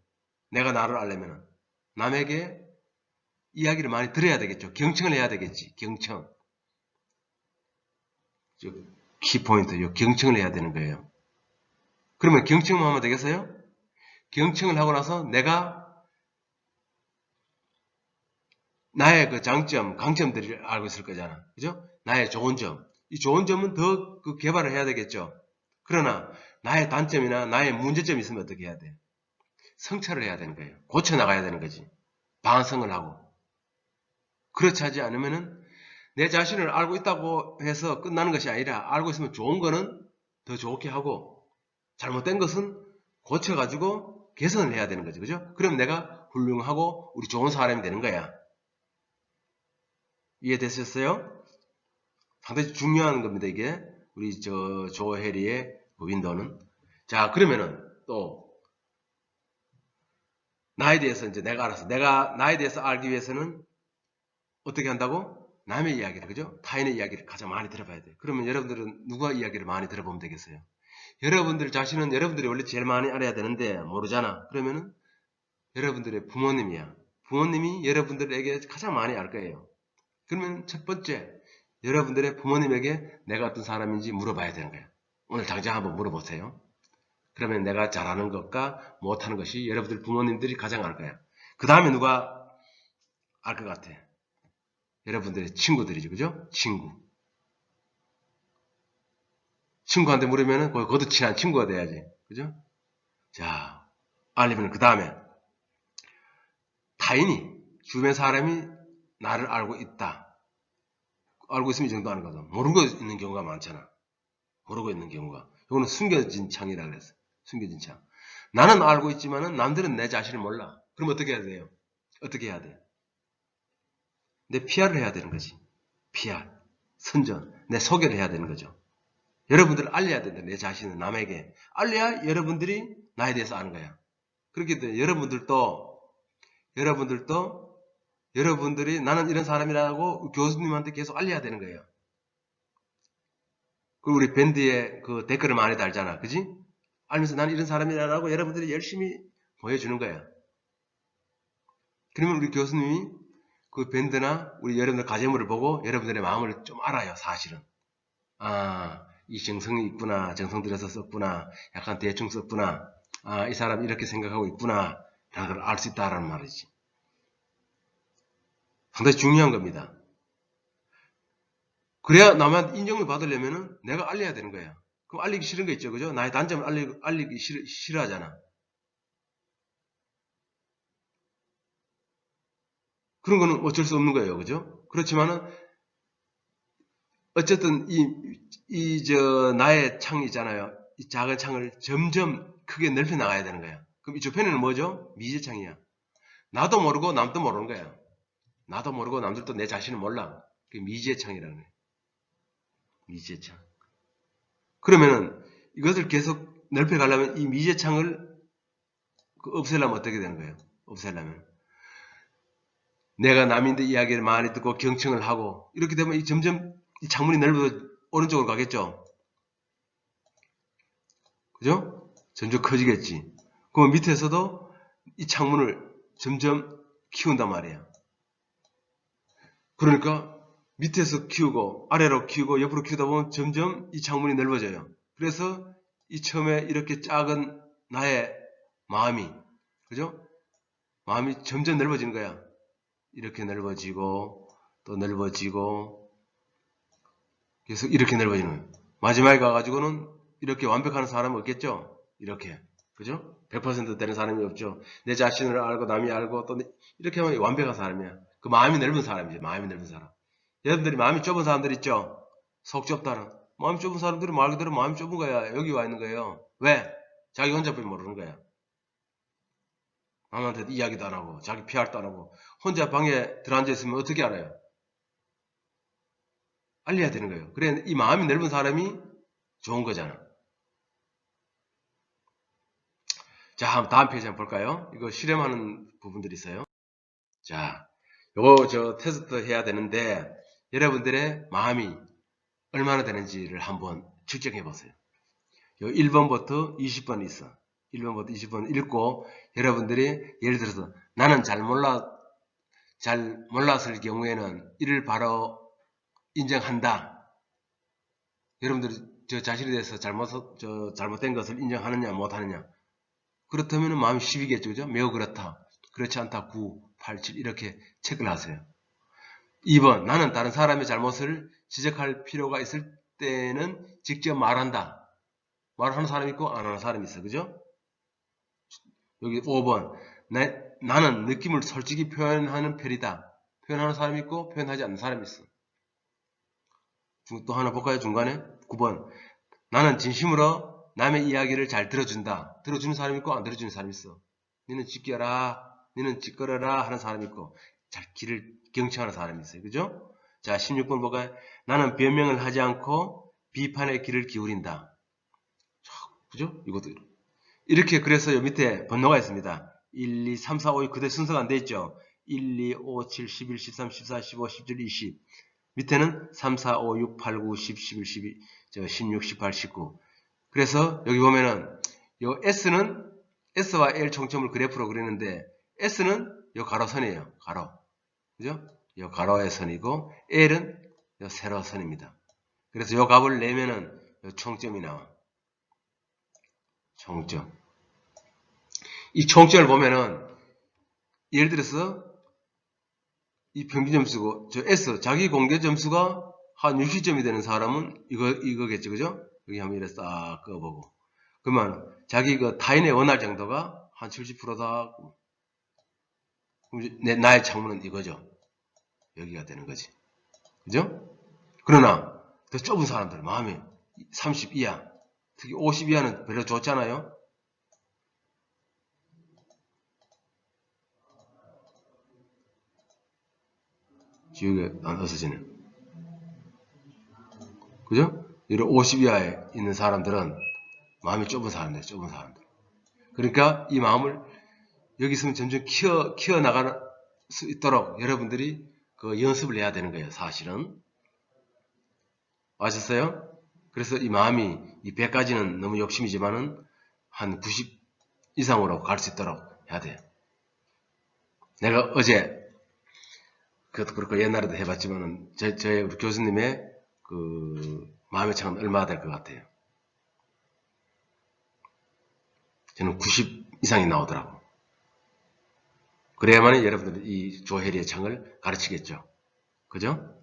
내가 나를 알려면 남에게 이야기를 많이 들어야 되겠죠. 경청을 해야 되겠지. 경청. 키포인트, 경청을 해야 되는 거예요. 그러면 경청만 하면 되겠어요? 경청을 하고 나서 내가 나의 그 장점, 강점들을 알고 있을 거잖아. 그죠? 나의 좋은 점. 이 좋은 점은 더 개발을 해야 되겠죠. 그러나 나의 단점이나 나의 문제점이 있으면 어떻게 해야 돼? 성찰을 해야 되는 거예요. 고쳐나가야 되는 거지. 반성을 하고. 그렇지 하지 않으면은 내 자신을 알고 있다고 해서 끝나는 것이 아니라 알고 있으면 좋은 거는 더 좋게 하고 잘못된 것은 고쳐가지고 개선을 해야 되는 거죠. 그죠? 그럼 내가 훌륭하고 우리 좋은 사람이 되는 거야. 이해되셨어요? 상당히 중요한 겁니다, 이게. 우리 조해리의 윈도우는. 자, 그러면은 또 나에 대해서 이제 내가 알아서 나에 대해서 알기 위해서는 어떻게 한다고? 남의 이야기를, 그죠? 타인의 이야기를 가장 많이 들어봐야 돼요. 그러면 여러분들은 누가 이야기를 많이 들어보면 되겠어요? 여러분들 자신은 여러분들이 원래 제일 많이 알아야 되는데 모르잖아. 그러면은 여러분들의 부모님이야. 부모님이 여러분들에게 가장 많이 알 거예요. 그러면 첫 번째, 여러분들의 부모님에게 내가 어떤 사람인지 물어봐야 되는 거예요. 오늘 당장 한번 물어보세요. 그러면 내가 잘하는 것과 못하는 것이 여러분들 부모님들이 가장 알 거야. 그 다음에 누가 알 것 같아? 여러분들의 친구들이죠. 그죠? 친구한테 물으면은 그것도 친한 친구가 돼야지. 그죠? 자, 알려면 그 다음에 타인이 주변 사람이 나를 알고 있다. 알고 있으면 이 정도 아는 거죠. 모르고 있는 경우가 많잖아. 모르고 있는 경우가. 이거는 숨겨진 창이라 그랬어요. 숨겨진 창. 나는 알고 있지만은 남들은 내 자신을 몰라. 그럼 어떻게 해야 돼요? 어떻게 해야 돼? 내 PR을 해야 되는 거지. PR. 선전. 내 소개를 해야 되는 거죠. 여러분들을 알려야 된다. 내 자신을 남에게. 알려야 여러분들이 나에 대해서 아는 거야. 그렇기 때문에 여러분들이 나는 이런 사람이라고 교수님한테 계속 알려야 되는 거예요. 그 우리 밴드에 그 댓글을 많이 달잖아. 그지? 알면서 나는 이런 사람이라고 여러분들이 열심히 보여주는 거야. 그러면 우리 교수님이 그 밴드나 우리 여러분들 가제물을 보고 여러분들의 마음을 좀 알아요, 사실은. 아, 이 정성이 있구나. 정성 들여서 썼구나. 약간 대충 썼구나. 아, 이 사람 이렇게 생각하고 있구나. 라는 걸 알 수 있다라는 말이지. 상당히 중요한 겁니다. 그래야 남한테 인정을 받으려면은 내가 알려야 되는 거야. 그럼 알리기 싫은 거 있죠, 그죠? 나의 단점을 알리기 싫어하잖아. 그런 거는 어쩔 수 없는 거예요, 그죠? 그렇지만은, 어쨌든, 나의 창이 있잖아요. 이 작은 창을 점점 크게 넓혀 나가야 되는 거야. 그럼 이 저편에는 뭐죠? 미제창이야. 나도 모르고 남도 모르는 거야. 나도 모르고 남들도 내 자신을 몰라. 그게 미제창이라는 거야. 미제창. 그러면은, 이것을 계속 넓혀가려면 이 미제창을 없애려면 어떻게 되는 거예요? 없애려면. 내가 남인데 이야기를 많이 듣고 경청을 하고 이렇게 되면 점점 이 창문이 넓어서 오른쪽으로 가겠죠. 그죠? 점점 커지겠지. 그럼 밑에서도 이 창문을 점점 키운단 말이야. 그러니까 밑에서 키우고 아래로 키우고 옆으로 키우다 보면 점점 이 창문이 넓어져요. 그래서 이 처음에 이렇게 작은 나의 마음이, 그죠? 마음이 점점 넓어지는 거야. 이렇게 넓어지고 또 넓어지고 계속 이렇게 넓어지는 거예요. 마지막에 가가지고는 이렇게 완벽한 사람은 없겠죠? 이렇게. 그죠? 100% 되는 사람이 없죠. 내 자신을 알고 남이 알고 또 이렇게 하면 완벽한 사람이야. 그 마음이 넓은 사람이죠. 마음이 넓은 사람. 여러분들이 마음이 좁은 사람들 있죠? 속 좁다는. 마음이 좁은 사람들은 말 그대로 마음이 좁은 거야. 여기 와 있는 거예요. 왜? 자기 혼자뿐이 모르는 거야. 남한테 이야기도 안 하고 자기 PR도 안 하고 혼자 방에 들어앉아 있으면 어떻게 알아요? 알려야 되는 거예요. 그래 이 마음이 넓은 사람이 좋은 거잖아. 자, 다음 페이지 한번 볼까요? 이거 실험하는 부분들이 있어요. 자, 요거 저 테스트 해야 되는데 여러분들의 마음이 얼마나 되는지를 한번 측정해 보세요. 요 1번부터 20번 있어. 1번부터 20번 읽고 여러분들이 예를 들어서 나는 잘 몰랐을 경우에는 이를 바로 인정한다. 여러분들이 저 자신에 대해서 잘못된 것을 인정하느냐 못하느냐. 그렇다면 마음이 10이겠죠. 그죠? 매우 그렇다. 그렇지 않다. 9, 8, 7 이렇게 체크를 하세요. 2번 나는 다른 사람의 잘못을 지적할 필요가 있을 때는 직접 말한다. 말하는 사람이 있고 안 하는 사람이 있어. 그죠? 여기 5번 나는 느낌을 솔직히 표현하는 편이다. 표현하는 사람이 있고 표현하지 않는 사람이 있어. 또 하나 볼까요? 중간에 9번 나는 진심으로 남의 이야기를 잘 들어준다. 들어주는 사람이 있고 안 들어주는 사람이 있어. 니는 찌껴라, 니는 찌꺼러라 하는 사람이 있고 잘 길을 경청하는 사람이 있어요. 그죠? 자, 16번 볼까요? 나는 변명을 하지 않고 비판의 귀를 기울인다. 그죠? 이것도 이렇게 그래서 요 밑에 번호가 있습니다. 1, 2, 3, 4, 5, 6 그대로 순서가 안 돼 있죠? 1, 2, 5, 7, 11, 13, 14, 15, 17, 20 밑에는 3, 4, 5, 6, 8, 9, 10, 11, 12, 16, 18, 19 그래서 여기 보면은 요 S와 L 총점을 그래프로 그리는데 S는 요 가로선이에요. 가로. 그죠? 요 가로의 선이고 L은 요 세로선입니다. 그래서 요 값을 내면은 요 총점이 나와. 총점. 이 총점을 보면은 예를 들어서 이 평균 점수고 저 S 자기 공개 점수가 한 60점이 되는 사람은 이거겠죠. 그죠? 여기 한번 이렇게 싹 꺼보고 그러면 자기 그 타인의 원할 정도가 한 70%다. 나의 창문은 이거죠. 여기가 되는 거지. 그죠? 그러나 더 좁은 사람들 마음이 30 이하 특히 50 이하는 별로 좋잖아요. 지우개 안 없어지네. 그죠? 이런 50 이하에 있는 사람들은 마음이 좁은 사람들. 그러니까 이 마음을 여기 있으면 점점 키워 나갈 수 있도록 여러분들이 그 연습을 해야 되는 거예요. 사실은. 아셨어요? 그래서 이 마음이 이 100까지는 너무 욕심이지만은 한 90 이상으로 갈 수 있도록 해야 돼요. 내가 어제 그것도 그렇고 옛날에도 해봤지만은 저의 우리 교수님의 그 마음의 차가 얼마나 될 것 같아요. 저는 90 이상이 나오더라고. 그래야만 여러분들이 이 조혜리의 창을 가르치겠죠. 그죠?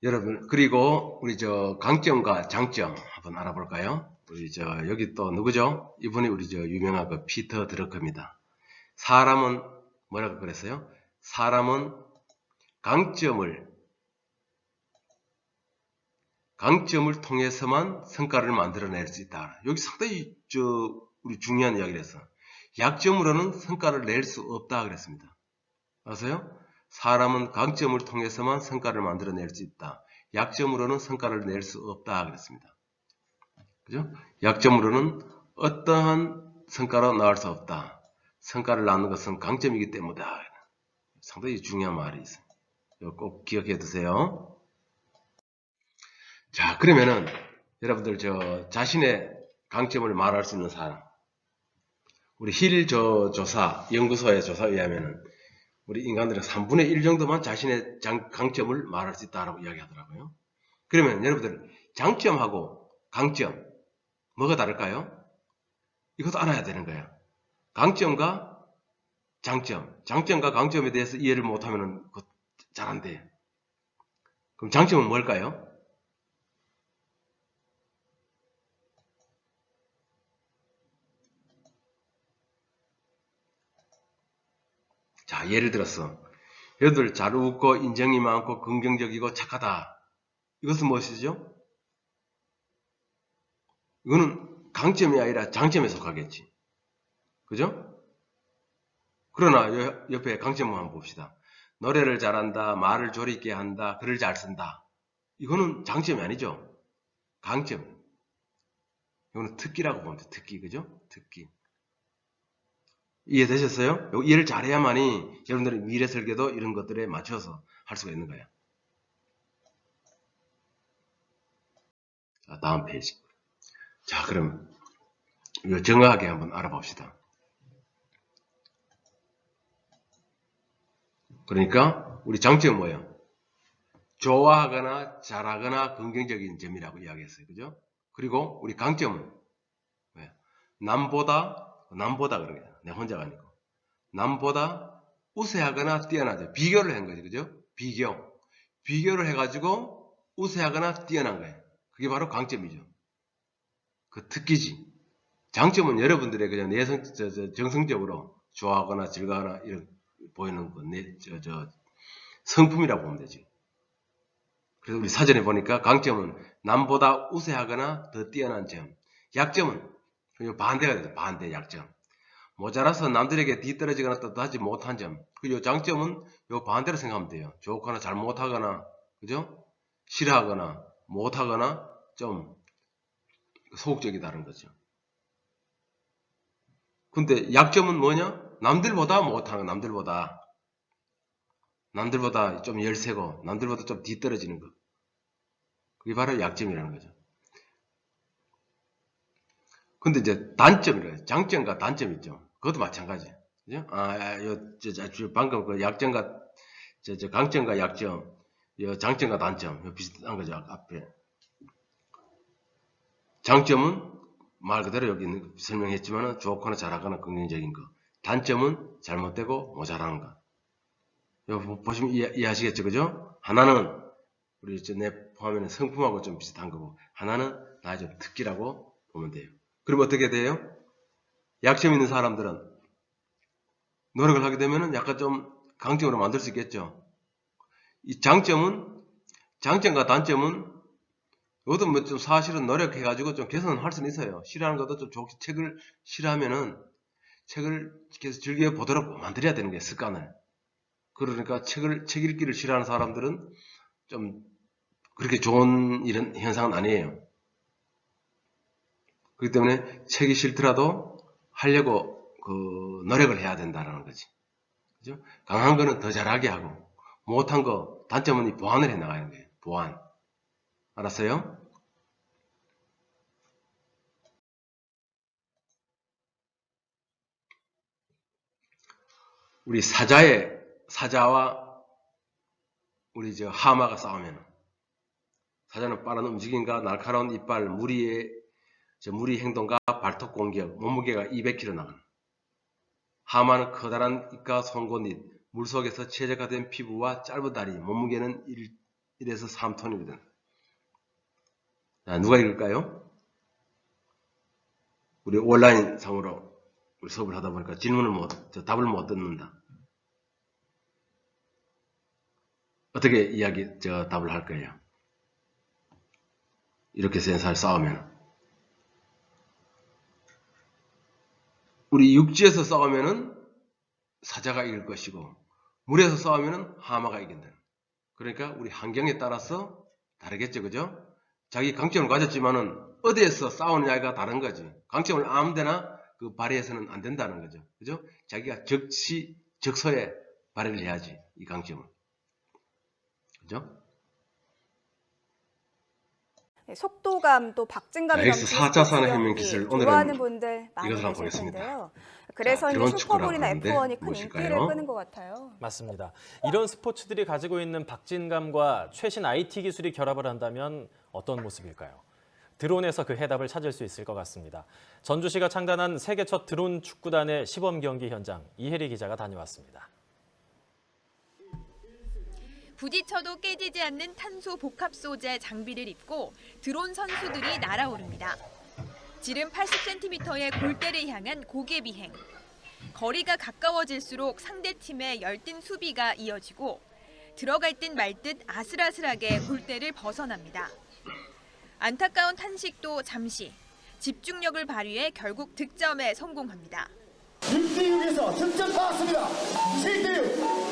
여러분, 그리고 우리 강점과 장점 한번 알아볼까요? 우리 여기 또 누구죠? 이분이 우리 유명한 그 피터 드러커입니다. 사람은 뭐라고 그랬어요? 사람은 강점을 통해서만 성과를 만들어낼 수 있다. 여기 상당히 우리 중요한 이야기를 했어. 약점으로는 성과를 낼 수 없다 그랬습니다. 아세요? 사람은 강점을 통해서만 성과를 만들어낼 수 있다. 약점으로는 성과를 낼 수 없다 그랬습니다. 그죠? 약점으로는 어떠한 성과로 나올 수 없다. 성과를 낳는 것은 강점이기 때문이다. 상당히 중요한 말이 있어요. 이거 꼭 기억해 두세요. 자, 그러면은 여러분들 자신의 강점을 말할 수 있는 사람. 우리 힐 조사, 연구소의 조사에 의하면은 우리 인간들은 3분의 1 정도만 자신의 강점을 말할 수 있다라고 이야기하더라고요. 그러면 여러분들 장점하고 강점 뭐가 다를까요? 이것도 알아야 되는 거예요. 강점과 장점과 강점에 대해서 이해를 못하면 잘 안 돼요. 그럼 장점은 뭘까요? 자, 예를 들어서 여러분들 잘 웃고 인정이 많고 긍정적이고 착하다. 이것은 무엇이죠? 이거는 강점이 아니라 장점에 속하겠지. 그죠? 그러나 옆에 강점을 한번 봅시다. 노래를 잘한다, 말을 조리 있게 한다, 글을 잘 쓴다. 이거는 장점이 아니죠. 강점. 이거는 특기라고 보면 돼. 특기, 그죠? 특기. 이해되셨어요? 이해를 잘해야만이 여러분들의 미래 설계도 이런 것들에 맞춰서 할 수가 있는 거예요. 자, 다음 페이지. 자, 그럼 이거 정확하게 한번 알아봅시다. 그러니까 우리 장점은 뭐예요? 좋아하거나 잘하거나 긍정적인 점이라고 이야기했어요. 그죠? 그리고 우리 강점은 뭐예요? 남보다 그러게. 내가 혼자가 아니고. 남보다 우세하거나 뛰어나죠. 비교를 한 거죠. 그죠? 비교를 해가지고 우세하거나 뛰어난 거예요. 그게 바로 강점이죠. 그 특기지. 장점은 여러분들의 그냥 정성적으로 좋아하거나 즐거워하거나 이런 보이는 거, 성품이라고 보면 되지. 그래서 우리 사전에 보니까 강점은 남보다 우세하거나 더 뛰어난 점. 약점은 반대가 되죠. 반대 약점. 모자라서 남들에게 뒤떨어지거나 뜻하지 못한 점. 그리고 장점은 요 반대로 생각하면 돼요. 좋거나 잘 못하거나, 그죠? 싫어하거나, 못하거나, 좀 소극적이다는 거죠. 근데 약점은 뭐냐? 남들보다 못하는 거, 남들보다 좀 열세고, 남들보다 좀 뒤떨어지는 거. 그게 바로 약점이라는 거죠. 근데 이제 단점이래요. 장점과 단점 있죠. 그것도 마찬가지. 그죠? 방금 그 약점과, 강점과 약점, 장점과 단점, 비슷한 거죠. 앞에. 장점은 말 그대로 여기 설명했지만 좋거나 잘하거나 긍정적인 거. 단점은 잘못되고 모자라는 거. 이거 보시면 이해하시겠죠? 그죠? 하나는 우리 내 포함에는 성품하고 좀 비슷한 거고, 하나는 나의 좀 특기라고 보면 돼요. 그럼 어떻게 돼요? 약점 있는 사람들은 노력을 하게 되면 약간 좀 강점으로 만들 수 있겠죠. 이 장점과 단점은 이것도 뭐 좀 사실은 노력해가지고 좀 개선할 수는 있어요. 싫어하는 것도 좀 좋게 책을 싫어하면은 책을 계속 즐겨 보도록 만들어야 되는 게 습관을. 그러니까 책 읽기를 싫어하는 사람들은 좀 그렇게 좋은 이런 현상은 아니에요. 그렇기 때문에 책이 싫더라도 하려고 노력을 해야 된다는 거지. 그죠? 강한 거는 더 잘하게 하고, 못한 거, 단점은 이 보완을 해 나가는 거예요. 보완. 알았어요? 우리 사자와 우리 하마가 싸우면, 사자는 빠른 움직임과 날카로운 이빨, 무리 행동과 발톱 공격, 몸무게가 200kg 나가는. 하마는 커다란 입과 송곳니, 물속에서 최적화된 피부와 짧은 다리, 몸무게는 1에서 3톤이거든. 자, 누가 읽을까요? 우리 온라인 상으로 우리 수업을 하다 보니까 답을 못 듣는다. 어떻게 답을 할 거예요? 이렇게 센 싸우면. 우리 육지에서 싸우면은 사자가 이길 것이고, 물에서 싸우면은 하마가 이긴다. 그러니까 우리 환경에 따라서 다르겠죠, 그죠? 자기 강점을 가졌지만은 어디에서 싸우느냐가 다른 거지. 강점을 아무데나 발휘해서는 안 된다는 거죠, 그죠? 자기가 적서에 발휘를 해야지, 이 강점을, 그죠? 속도감 또 박진감이 넘치는 4차 산업혁명 기술, 좋아하는 분들 많이 이것을 한번 계실 보겠습니다. 텐데요. 그래서 이제 슈퍼볼이나 F1이 큰 인기를 끄는 것 같아요. 맞습니다. 이런 스포츠들이 가지고 있는 박진감과 최신 IT 기술이 결합을 한다면 어떤 모습일까요? 드론에서 그 해답을 찾을 수 있을 것 같습니다. 전주시가 창단한 세계 첫 드론 축구단의 시범 경기 현장, 이혜리 기자가 다녀왔습니다. 부딪혀도 깨지지 않는 탄소 복합 소재 장비를 입고 드론 선수들이 날아오릅니다. 지름 80cm의 골대를 향한 고개 비행. 거리가 가까워질수록 상대팀의 열띤 수비가 이어지고 들어갈 듯 말 듯 아슬아슬하게 골대를 벗어납니다. 안타까운 탄식도 잠시, 집중력을 발휘해 결국 득점에 성공합니다. 6대6에서 득점 나왔습니다. 7대6.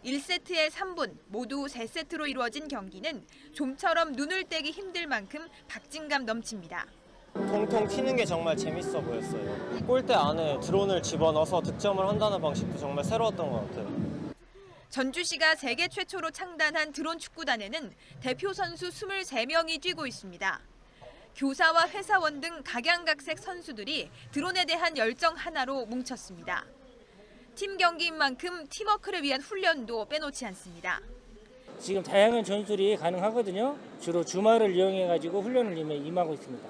1세트에 3분, 모두 3세트로 이루어진 경기는 좀처럼 눈을 떼기 힘들 만큼 박진감 넘칩니다. 통통 튀는 게 정말 재밌어 보였어요. 골대 안에 드론을 집어넣어서 득점을 한다는 방식도 정말 새로웠던 것 같아요. 전주시가 세계 최초로 창단한 드론 축구단에는 대표 선수 23명이 뛰고 있습니다. 교사와 회사원 등 각양각색 선수들이 드론에 대한 열정 하나로 뭉쳤습니다. 팀 경기인 만큼 팀워크를 위한 훈련도 빼놓지 않습니다. 지금 다양한 전술이 가능하거든요. 주로 주말을 이용해가지고 훈련을 임하고 있습니다.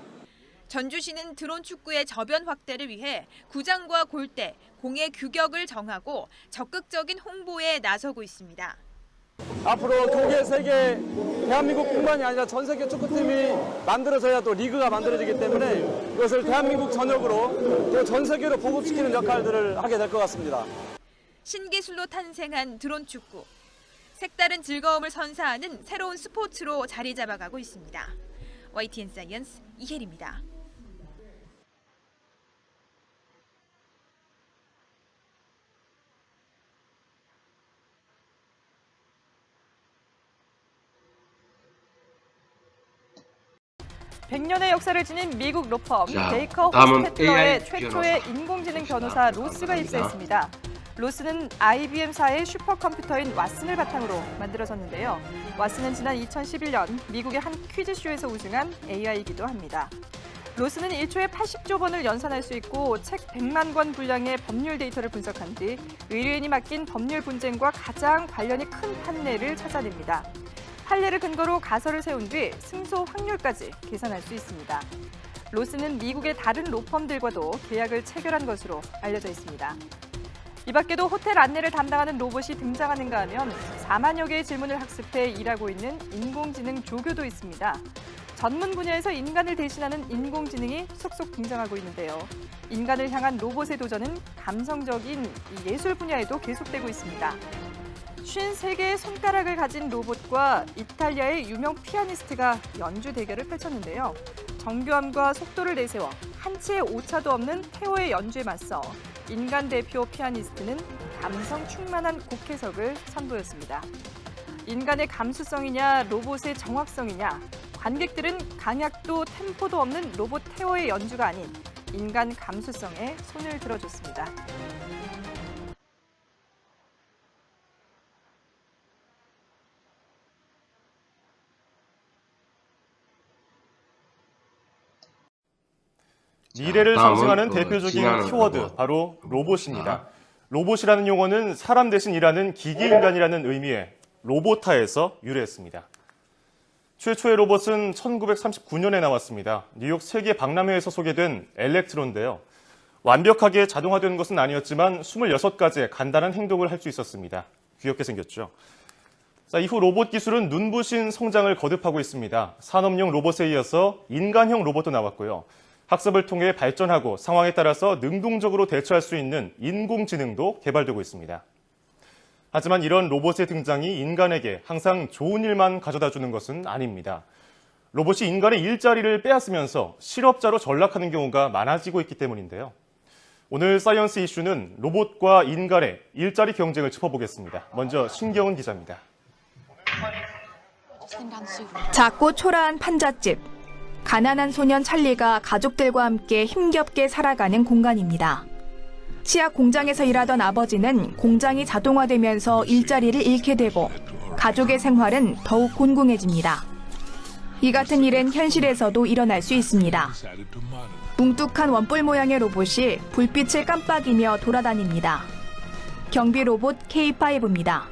전주시는 드론 축구의 저변 확대를 위해 구장과 골대, 공의 규격을 정하고 적극적인 홍보에 나서고 있습니다. 앞으로 두 개, 세 개, 대한민국뿐만이 아니라 전 세계 축구팀이 만들어져야 또 리그가 만들어지기 때문에 이것을 대한민국 전역으로 또 전 세계로 보급시키는 역할들을 하게 될 것 같습니다. 신기술로 탄생한 드론 축구. 색다른 즐거움을 선사하는 새로운 스포츠로 자리 잡아가고 있습니다. YTN 사이언스 이혜리입니다. (100년의) 역사를 지닌 미국 로펌 자, 베이커 다음은 호스테틀러의 AI 최초의 변호사. 인공지능 변호사 로스가 감사합니다. 입사했습니다. 로스는 IBM사의 슈퍼컴퓨터인 왓슨을 바탕으로 만들어졌는데요. 왓슨은 지난 2011년 미국의 한 퀴즈쇼에서 우승한 AI이기도 합니다. 로스는 1초에 80조 번을 연산할 수 있고 책 100만 권 분량의 법률 데이터를 분석한 뒤 의뢰인이 맡긴 법률 분쟁과 가장 관련이 큰 판례를 찾아냅니다. 판례를 근거로 가설을 세운 뒤 승소 확률까지 계산할 수 있습니다. 로스는 미국의 다른 로펌들과도 계약을 체결한 것으로 알려져 있습니다. 이 밖에도 호텔 안내를 담당하는 로봇이 등장하는가 하면 4만여 개의 질문을 학습해 일하고 있는 인공지능 조교도 있습니다. 전문 분야에서 인간을 대신하는 인공지능이 속속 등장하고 있는데요. 인간을 향한 로봇의 도전은 감성적인 예술 분야에도 계속되고 있습니다. 53개의 손가락을 가진 로봇과 이탈리아의 유명 피아니스트가 연주 대결을 펼쳤는데요. 정교함과 속도를 내세워 한치의 오차도 없는 테오의 연주에 맞서 인간 대표 피아니스트는 감성 충만한 곡 해석을 선보였습니다. 인간의 감수성이냐 로봇의 정확성이냐, 관객들은 강약도 템포도 없는 로봇 테오의 연주가 아닌 인간 감수성에 손을 들어줬습니다. 미래를 다음은 상징하는 그 대표적인 진화하는 키워드, 로봇. 바로 로봇입니다. 로봇이라는 용어는 사람 대신 일하는 기계인간이라는 의미의 로보타에서 유래했습니다. 최초의 로봇은 1939년에 나왔습니다. 뉴욕 세계 박람회에서 소개된 엘렉트론인데요. 완벽하게 자동화된 것은 아니었지만 26가지의 간단한 행동을 할 수 있었습니다. 귀엽게 생겼죠. 자, 이후 로봇 기술은 눈부신 성장을 거듭하고 있습니다. 산업용 로봇에 이어서 인간형 로봇도 나왔고요. 학습을 통해 발전하고 상황에 따라서 능동적으로 대처할 수 있는 인공지능도 개발되고 있습니다. 하지만 이런 로봇의 등장이 인간에게 항상 좋은 일만 가져다주는 것은 아닙니다. 로봇이 인간의 일자리를 빼앗으면서 실업자로 전락하는 경우가 많아지고 있기 때문인데요. 오늘 사이언스 이슈는 로봇과 인간의 일자리 경쟁을 짚어보겠습니다. 먼저 신경은 기자입니다. 작고 초라한 판잣집. 가난한 소년 찰리가 가족들과 함께 힘겹게 살아가는 공간입니다. 치약 공장에서 일하던 아버지는 공장이 자동화되면서 일자리를 잃게 되고 가족의 생활은 더욱 곤궁해집니다. 이 같은 일은 현실에서도 일어날 수 있습니다. 뭉툭한 원뿔 모양의 로봇이 불빛을 깜빡이며 돌아다닙니다. 경비 로봇 K5입니다.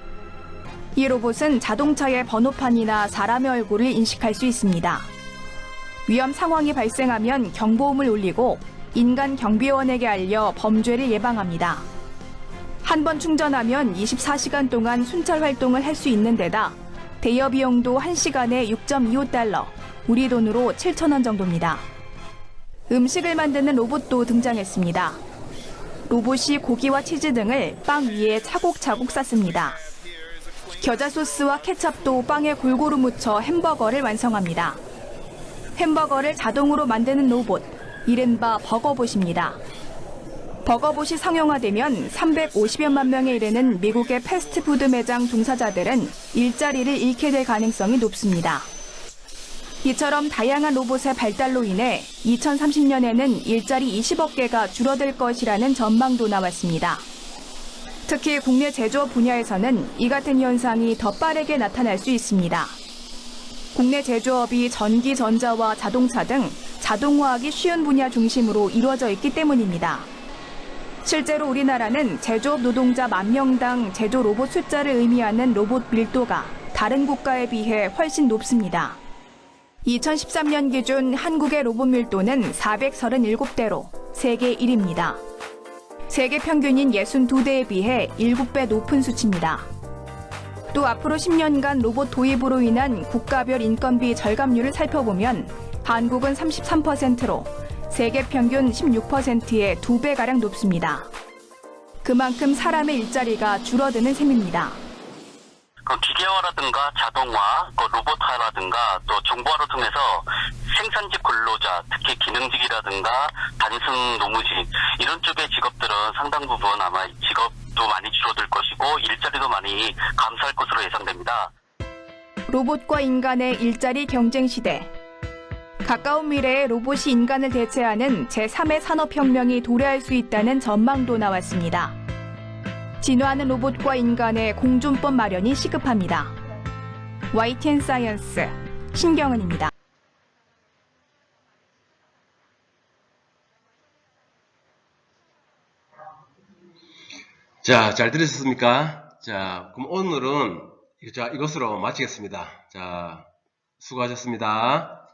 이 로봇은 자동차의 번호판이나 사람의 얼굴을 인식할 수 있습니다. 위험 상황이 발생하면 경보음을 울리고 인간 경비원에게 알려 범죄를 예방합니다. 한 번 충전하면 24시간 동안 순찰 활동을 할 수 있는 데다 대여 비용도 1시간에 6.25달러, 우리 돈으로 7,000원 정도입니다. 음식을 만드는 로봇도 등장했습니다. 로봇이 고기와 치즈 등을 빵 위에 차곡차곡 쌓습니다. 겨자 소스와 케첩도 빵에 골고루 묻혀 햄버거를 완성합니다. 햄버거를 자동으로 만드는 로봇, 이른바 버거봇입니다. 버거봇이 상용화되면 350여만 명에 이르는 미국의 패스트푸드 매장 종사자들은 일자리를 잃게 될 가능성이 높습니다. 이처럼 다양한 로봇의 발달로 인해 2030년에는 일자리 20억 개가 줄어들 것이라는 전망도 나왔습니다. 특히 국내 제조업 분야에서는 이 같은 현상이 더 빠르게 나타날 수 있습니다. 국내 제조업이 전기, 전자와 자동차 등 자동화하기 쉬운 분야 중심으로 이루어져 있기 때문입니다. 실제로 우리나라는 제조업 노동자 10,000명당 제조 로봇 숫자를 의미하는 로봇 밀도가 다른 국가에 비해 훨씬 높습니다. 2013년 기준 한국의 로봇 밀도는 437대로 세계 1위입니다. 세계 평균인 62대에 비해 7배 높은 수치입니다. 또 앞으로 10년간 로봇 도입으로 인한 국가별 인건비 절감률을 살펴보면 한국은 33%로 세계 평균 16%의 2배가량 높습니다. 그만큼 사람의 일자리가 줄어드는 셈입니다. 기계화라든가 자동화, 로봇화라든가 또 정보화를 통해서 생산직 근로자, 특히 기능직이라든가 단순 노무직 이런 쪽의 직업들은 상당 부분 아마 직업도 많이 줄어들 것이고 일자리도 많이 감소할 것으로 예상됩니다. 로봇과 인간의 일자리 경쟁 시대. 가까운 미래에 로봇이 인간을 대체하는 제3의 산업혁명이 도래할 수 있다는 전망도 나왔습니다. 진화하는 로봇과 인간의 공존법 마련이 시급합니다. YTN 사이언스 신경은입니다. 자, 잘 들으셨습니까? 자, 그럼 오늘은 이것으로 마치겠습니다. 자, 수고하셨습니다.